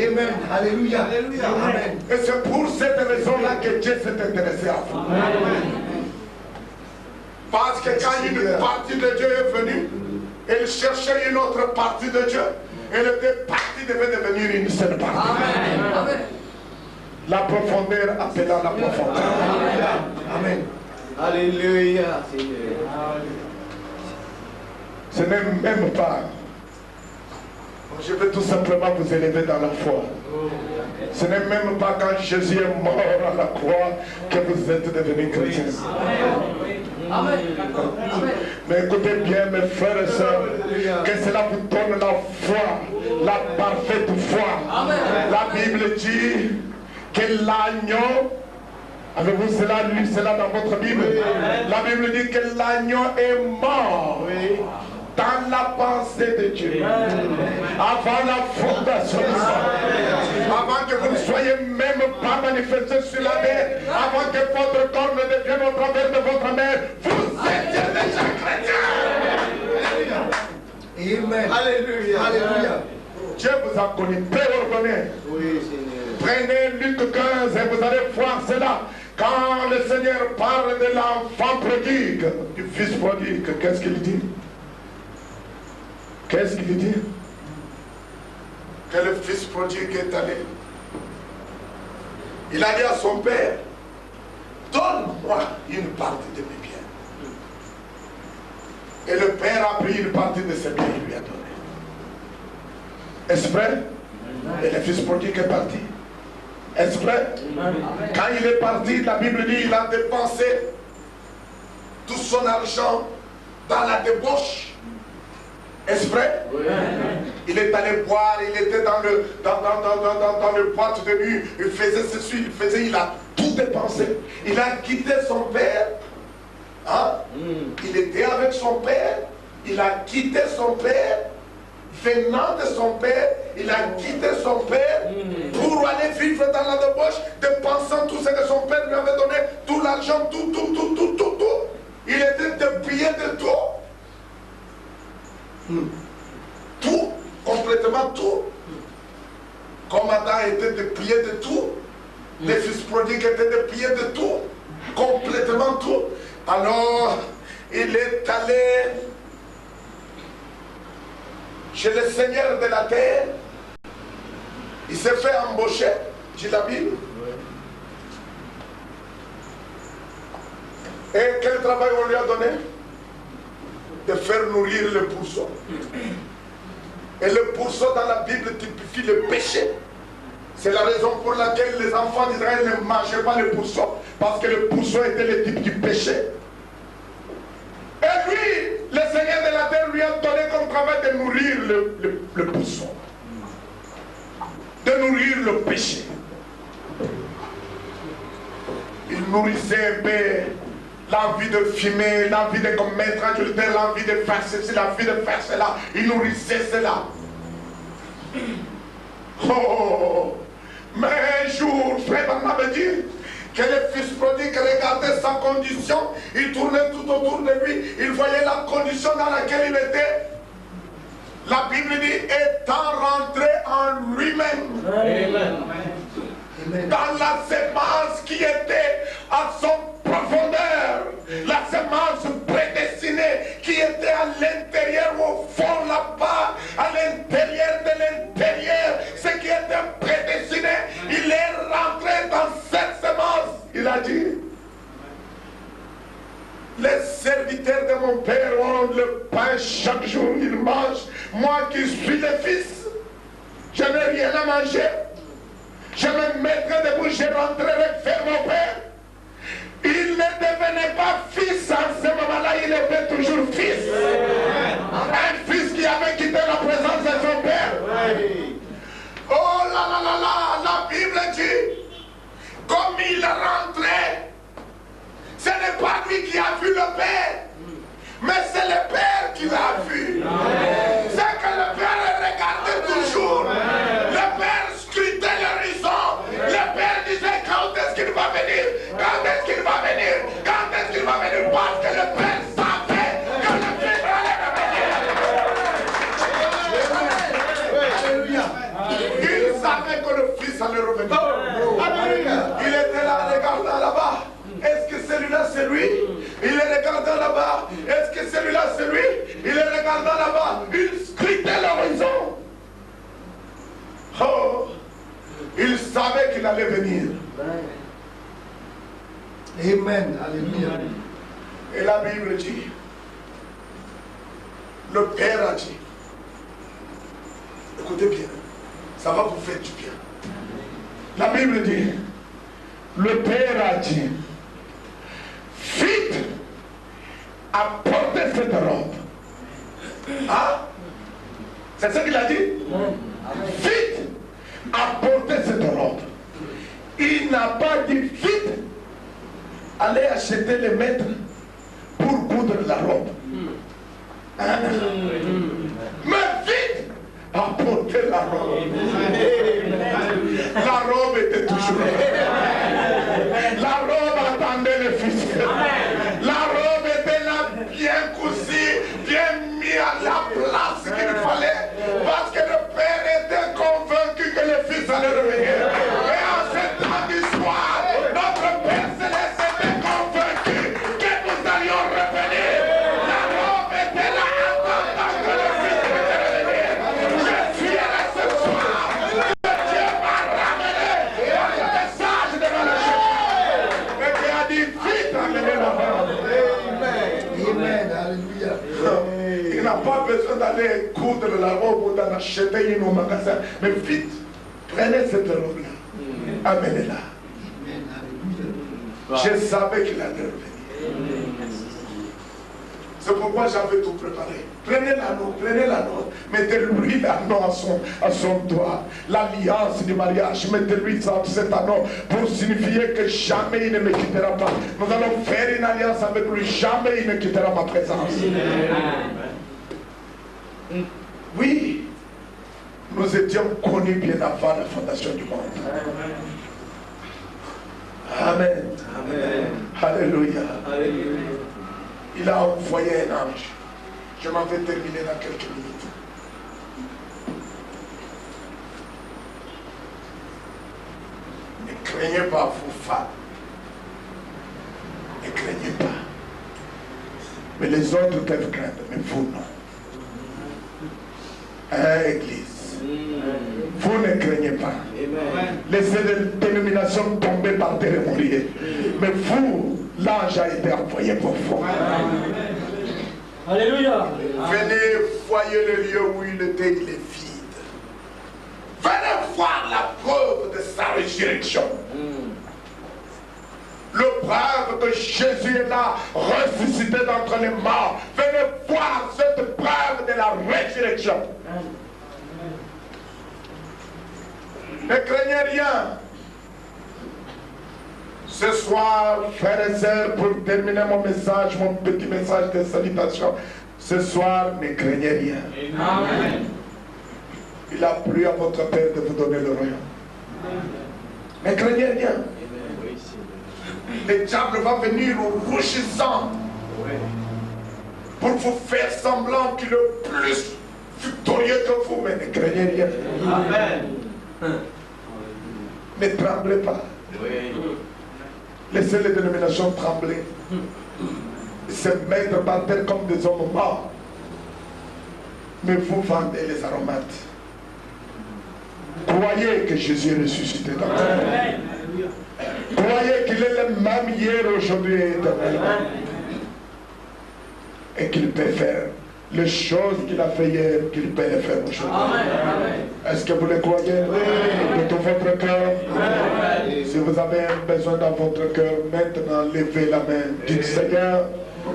Amen. Alléluia. Amen. Et c'est pour cette raison-là que Dieu s'est intéressé à vous. Amen. Parce que quand une partie de Dieu est venue, elle cherchait une autre partie de Dieu. Et les deux parties devaient devenir une seule partie. Amen. Amen. La profondeur appelant la profondeur. Amen. Alléluia, Seigneur. Ce n'est même pas. Je veux tout simplement vous élever dans la foi. Ce n'est même pas quand Jésus est mort à la croix que vous êtes devenus chrétiens. Amen. Mais écoutez bien, mes frères et sœurs, que cela vous donne la foi, la parfaite foi. La Bible dit que l'agneau, avez-vous cela, lu cela dans votre Bible? La Bible dit que l'agneau est mort dans la pensée de Dieu, avant la fondation du monde, avant que vous ne soyez même pas manifesté sur la terre, avant que votre corps ne devienne au travers de votre mère, vous étiez déjà chrétien. Amen. Alléluia. Alléluia. Dieu vous a connu, préordonné. Oui, Seigneur. Prenez Luc 15 et vous allez voir cela. Quand le Seigneur parle de l'enfant prodigue, du fils prodigue, qu'est-ce qu'il dit? Qu'est-ce qu'il dit? Que le fils prodigue est allé. Il a dit à son père, donne-moi une partie de mes biens. Et le père a pris une partie de ses biens et lui a donné. Est-ce vrai? Et le fils prodigue est parti. Est-ce vrai? Quand il est parti, la Bible dit qu'il a dépensé tout son argent dans la débauche. Est-ce vrai? Il est allé boire, il était dans le boîte de nuit, il faisait ceci, il a tout dépensé. Il a quitté son père. Hein? Il était avec son père, il a quitté son père. Venant de son père, il a quitté son père pour aller vivre dans la débauche, dépensant tout ce que son père lui avait donné, tout l'argent, tout. Il était dépouillé de tout. Tout, complètement tout. Comme Adam était dépouillé de tout, les fils prodigues étaient dépouillés de tout, complètement tout. Alors, il est allé chez le Seigneur de la terre. Il s'est fait embaucher, dit la Bible. Et quel travail on lui a donné? De faire nourrir le pourceau. Et le pourceau dans la Bible typifie le péché. C'est la raison pour laquelle les enfants d'Israël ne mangeaient pas le pourceau, parce que le pourceau était le type du péché. Et lui, le Seigneur de la terre lui a donné comme travail de nourrir le pourceau, de nourrir le péché. Il nourrissait un peu l'envie de fumer, l'envie de commettre adultère, l'envie de faire ceci, l'envie de faire cela. Il nourrissait cela. Oh, mais un jour, frère Barnabé me dit que le fils prodigue regardait sa condition, il tournait tout autour de lui, il voyait la condition dans laquelle il était. La Bible dit, étant rentré en lui-même. Dans la semence qui était à son profondeur, la semence prédestinée qui était à l'intérieur, au fond là-bas, à l'intérieur de l'intérieur, ce qui était prédestiné, il est rentré dans cette semence. Il a dit, les serviteurs de mon père ont le pain chaque jour, ils mangent. Moi qui suis le fils, je n'ai rien à manger. Je me mettrai debout, je rentrerai vers mon père. Il ne devenait pas fils en ce moment-là, il était toujours fils. Un fils qui avait quitté la présence de son père. Oh là là là là, la Bible dit, comme il rentrait, ce n'est pas lui qui a vu le père, mais c'est le père qui l'a vu. C'est que le père regardait toujours. Le père scrutait l'horizon. Le père disait, quand est-ce qu'il va venir? Quand est-ce qu'il va venir? Quand est-ce qu'il va venir? Parce que le père savait que le fils allait revenir. Il savait que le fils allait revenir. Il était là, regardant là-bas. Est-ce que celui-là c'est lui? Il est regardant là-bas. Est-ce que celui-là c'est lui? Il est regardant là-bas. Il scrutait l'horizon. Oh, il savait qu'il allait venir. Amen. Alléluia. Et la Bible dit, le Père a dit, écoutez bien, ça va vous faire du bien. La Bible dit, le Père a dit, vite, apportez cette robe. Hein? C'est ce qu'il a dit? Vite, apportez cette robe. Il n'a pas dit vite, allez acheter les maîtres pour coudre la robe. Hein? Mais vite, apportez la robe. La robe était toujours là. La robe attendait le fils. La robe était là, bien cousue, bien mise à la place qu'il fallait, parce que le Père était convaincu que le Fils allait revenir. Et en ce temps d'histoire, notre Père Céleste était convaincu que nous allions revenir. La robe était là, attendant que le Fils allait revenir. Je suis là ce soir. Que Dieu m'a ramené un message devant le Seigneur. Et qui a dit vite, amenez la robe. Amen. Alléluia. Il n'a pas besoin d'aller coudre la robe ou d'en acheter une au magasin. Mais vite, prenez cette robe-là. Amenez-la. Je savais qu'il allait revenir. C'est pourquoi j'avais tout préparé. Prenez l'anneau, mettez-lui l'anneau à son doigt. L'alliance du mariage, mettez-lui cet anneau pour signifier que jamais il ne me quittera pas. Nous allons faire une alliance avec lui, jamais il ne quittera ma présence. Oui, nous étions connus bien avant la fondation du monde. Amen. Amen. Alléluia. Alléluia. Il a envoyé un ange. Je m'en vais terminer dans quelques minutes. Ne craignez pas, vous femmes. Ne craignez pas. Mais les autres peuvent craindre, mais vous non. Église. Vous ne craignez pas. Laissez les dénominations tomber par terre et mourir. Mais vous, l'ange a été envoyé pour vous. Alléluia. Venez, voyez le lieu où il était, il est vide. Venez voir la preuve de sa résurrection. Le preuve que Jésus est là, ressuscité d'entre les morts. Venez voir cette preuve de la résurrection. Ne craignez rien. Ce soir, frères et sœurs, pour terminer mon message, mon petit message de salutation, ce soir, ne craignez rien. Amen. Il a plu à votre Père de vous donner le royaume. Ne craignez rien. Le diable va venir rougissant pour vous faire semblant qu'il est plus victorieux que vous, mais ne craignez rien. Amen. Ne tremblez pas. Laissez les dénominations trembler. Se mettre par terre comme des hommes morts. Mais vous vendez les aromates. Croyez que Jésus est ressuscité dans votre vie. Croyez qu'il est le même hier, aujourd'hui et éternellement. Et qu'il peut faire les choses qu'il a fait hier, qu'il peut les faire aujourd'hui. Est-ce que vous le croyez de tout votre cœur? Si vous avez un besoin dans votre cœur, maintenant levez la main. Dites Seigneur,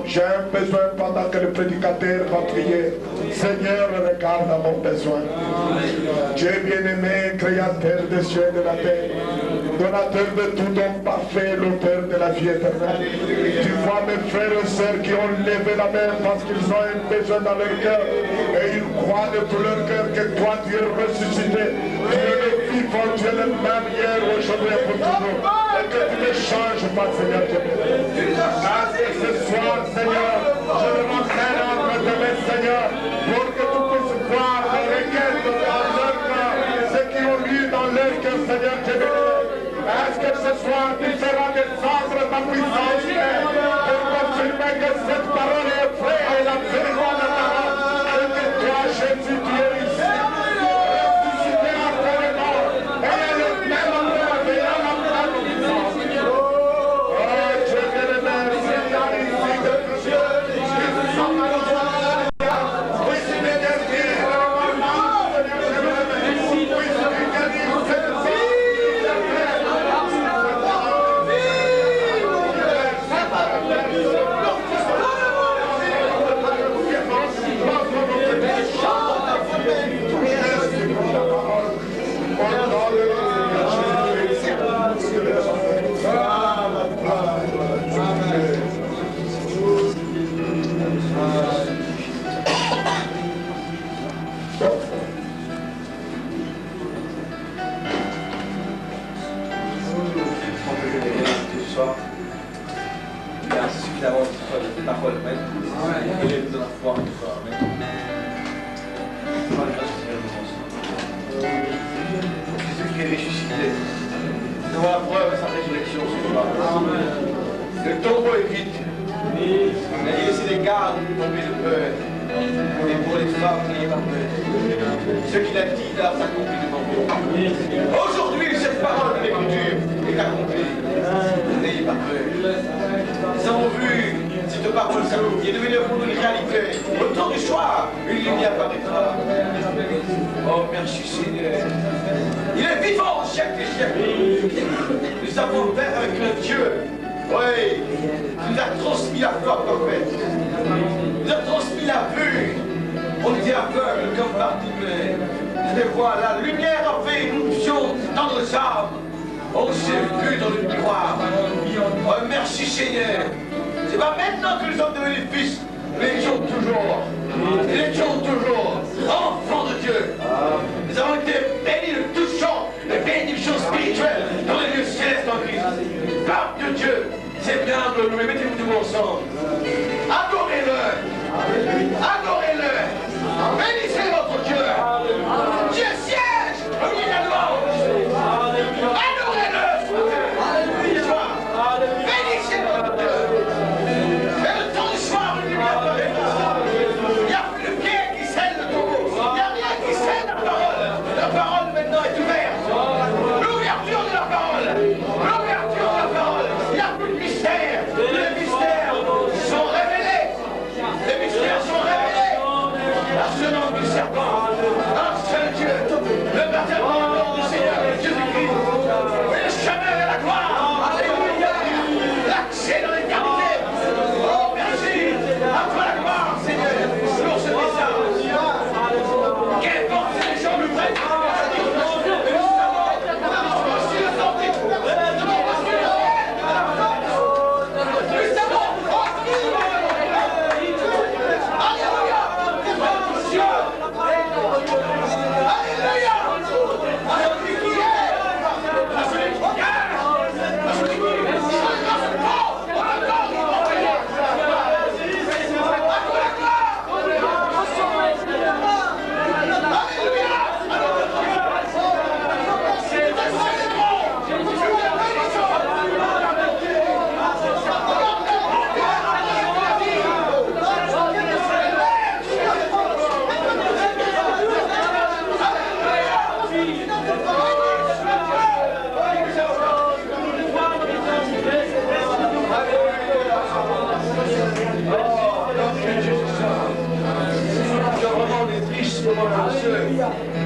j'ai un besoin pendant que le prédicateur va prier. Seigneur, regarde à mon besoin. Dieu bien-aimé, créateur des cieux et de la terre, donateur de tout don parfait, l'auteur de la vie éternelle. Tu vois mes frères et sœurs qui ont levé la main parce qu'ils ont un besoin dans leur cœur et ils croient de tout leur cœur que toi tu es ressuscité. Tu es le vivant, tu es le même hier, aujourd'hui et pour toujours. Et que tu ne changes pas, Seigneur Dieu. Parce que ce soir, Seigneur, je me ramène entre tes mains, Seigneur, pour que tu puisses voir les requêtes dans leur cœur, ce qui ont lieu dans leur cœur, Seigneur Dieu. Est-ce que ce soir tu feras descendre ta puissance pour confirmer que cette parole est vraie et la vérité de ta parole et que toi, Jésus, tu es ici, ressuscité après les morts et le même endroit verra la parole. soir. Il y a suffisamment de parole, Amen. Et il nous donne la foi ce soir, Amen. Jésus qui est ressuscité. Nous avons la preuve de sa résurrection ce soir. Le tombeau est vide. Il a laissé des gardes pour tomber de peur. Et pour les femmes, n'ayez pas peur. Ce qu'il a dit là s'accomplit devant vous. Aujourd'hui, cette parole de l'Écriture est accomplie. N'ayez pas peur. Nous avons vu cette parole s'accomplir. Il est devenu pour nous une réalité. Autour du soir, une lumière paraîtra. Oh, merci Seigneur. Il est vivant au siècle des siècles. Nous avons Père avec un Dieu. Oui, il nous a transmis la foi prophète. Il nous a transmis la vue. On était aveugle comme partout, mais voilà, la lumière a fait irruption dans nos âmes. On s'est vu dans le miroir. Oh, merci Seigneur. C'est pas maintenant que nous sommes devenus fils. Nous étions toujours. Nous étions toujours enfants de Dieu. Nous avons été bénis de toutes choses, de bénédictions spirituelles dans les lieux célestes en Christ. Peuple de Dieu, c'est bien de nous, mettez-vous tous ensemble. Adorez-le. Adorez-le. Bénissez votre Dieu. Dieu siège au milieu de la louange. Adorez-le. Bénissez votre Dieu. Et le temps du soir, le lumière paraîtra. Il n'y a plus de pierre qui scelle le tombeau. Il n'y a rien qui scelle la parole. La parole maintenant est ouverte. L'ouverture de la parole. L'ouverture de la parole. Il n'y a plus de mystère. Les mystères sont révélés. Les mystères sont révélés. La semence du serpent. Un seul Dieu. Le baptême du nom du Seigneur Jésus-Christ. Le chemin de la gloire. Alléluia. L'accès dans l'éternité. Oh, merci. À toi la gloire, Seigneur. Pour ce message. Qu'importe si les gens nous prennent.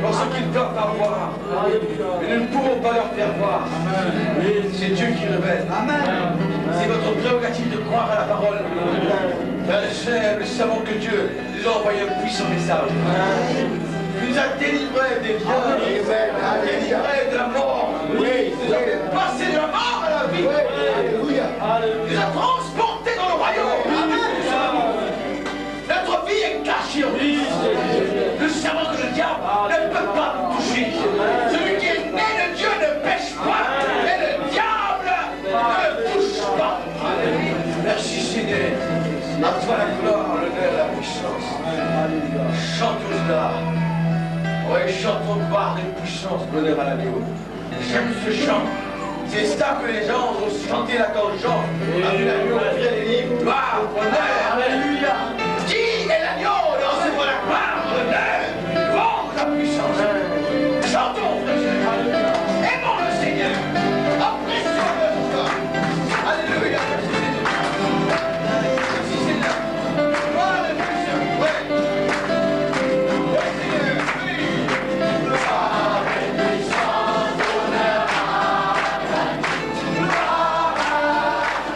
Dans ce qu'ils doivent avoir, mais nous ne pouvons pas leur faire voir. C'est Dieu qui révèle. C'est votre prérogative de croire à la parole. Frères et sœurs, nous savons que Dieu nous a envoyé un puissant message. Il nous a délivrés des liens, délivrés de la mort. Il nous a fait passer de la mort à la vie. Il nous a transportés dans le royaume. Notre vie est cachée en lui. Nous savons que le diable ne peut pas nous toucher. Celui qui est né de Dieu ne pêche pas. Et le diable ne touche pas. Merci Seigneur. À toi la gloire, l'honneur et la puissance. Chantons-la. Oui, chantons par les puissances, l'honneur à l'agneau. J'aime ce chant. C'est ça que les gens ont chanté là quand Jean a vu l'agneau ouvrir les livres. Gloire, honneur, alléluia. Qui est l'agneau dans ce la gloire, l'honneur, louange, la puissance. Chantons, frères. Aimons le Seigneur. Apprécions-le. Alléluia. Merci Seigneur. Gloire à Dieu. Oui. Oui Seigneur. Oui. Gloire et puissance, honneur à l'agneau. Gloire à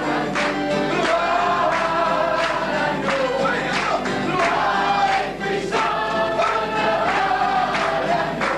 l'agneau. Gloire à l'agneau. Gloire et puissance, honneur à l'agneau.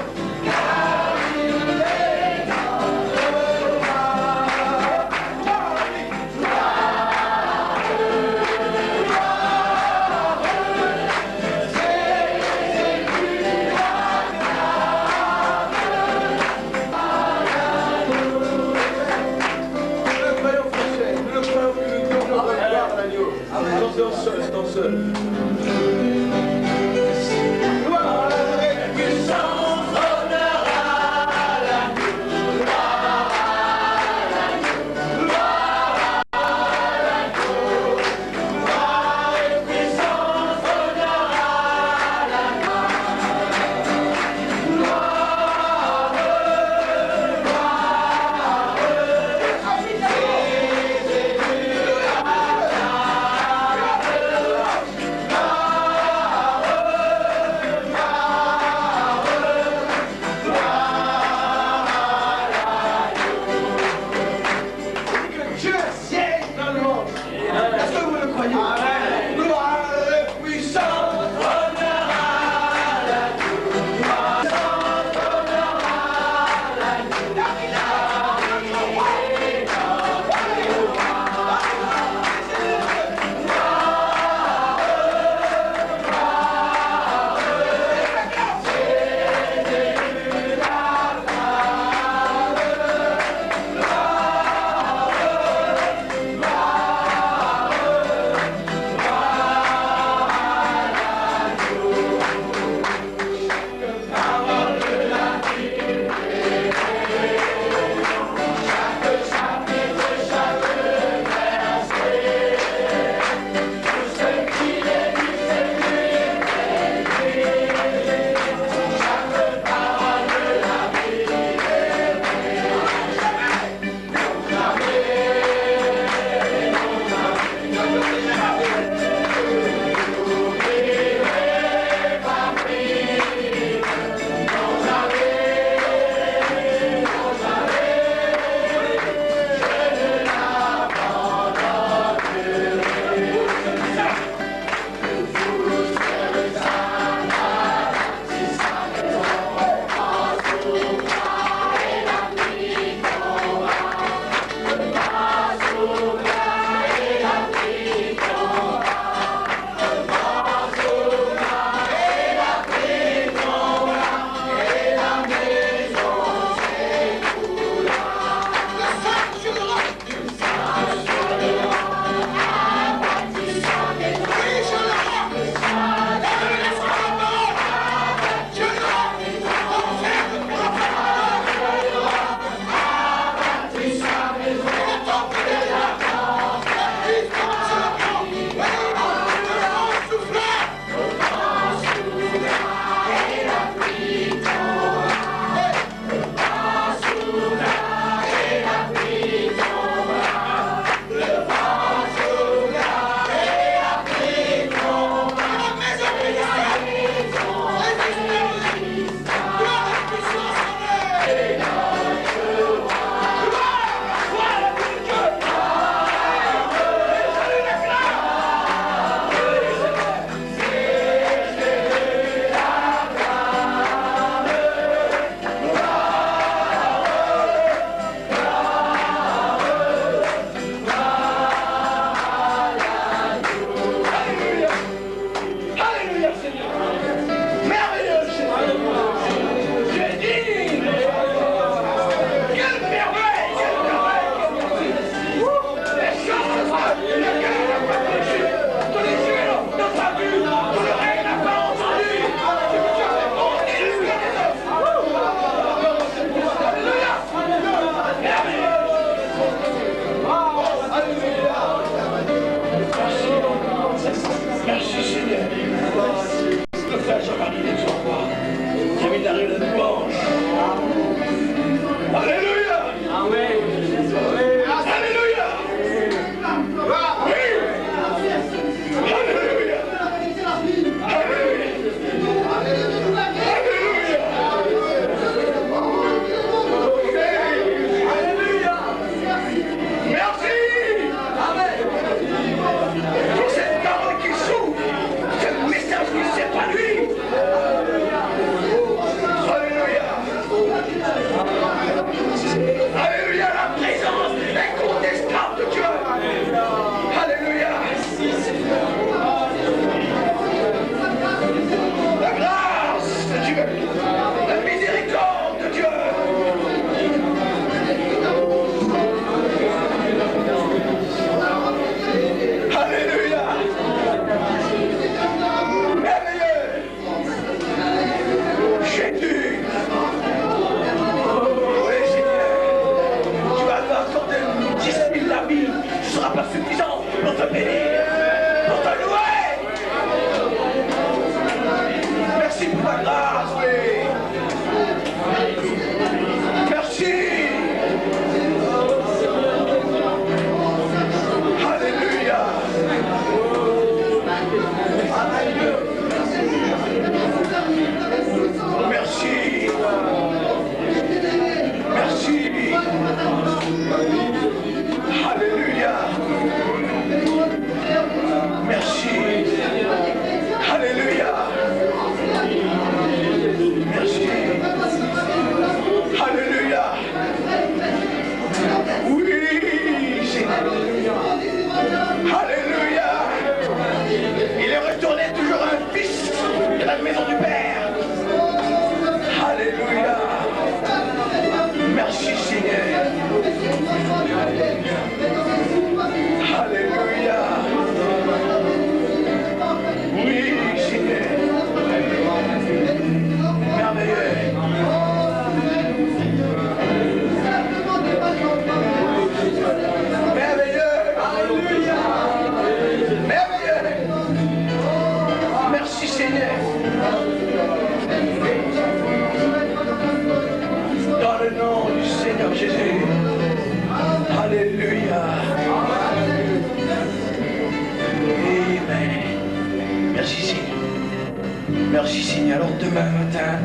Merci Seigneur. Alors demain matin,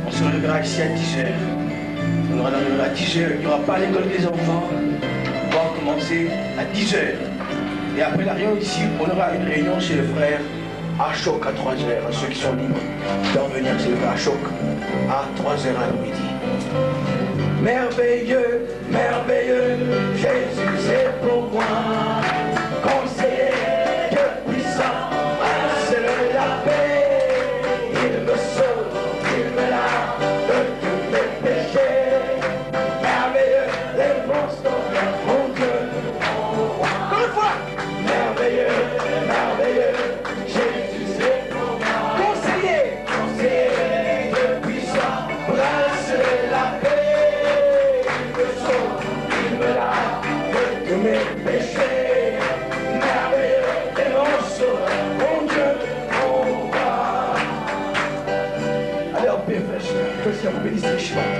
on se lèvera ici à 10h. On aura à 10h. Il n'y aura pas l'école des enfants. On va commencer à 10h. Et après la réunion ici, on aura une réunion chez le frère à Choc à 3h. À ceux qui sont libres de revenir chez le frère à Choc à 3h à midi. Merveilleux, merveilleux, Jésus c'est pour moi. Conseiller, Dieu puissant, c'est la paix. Il me sauve, il me lave de tous mes péchés. Merveilleux, réponse dans mon Dieu, mon roi. Encore une fois. Merveilleux, merveilleux, Jésus c'est pour moi. Conseiller, conseiller, Dieu puissant, prince de la paix. Mes péchés, merveilleux et mon sauveur, mon Dieu, mon roi. Allez, on peut faire ça, que ça vous bénisse richement.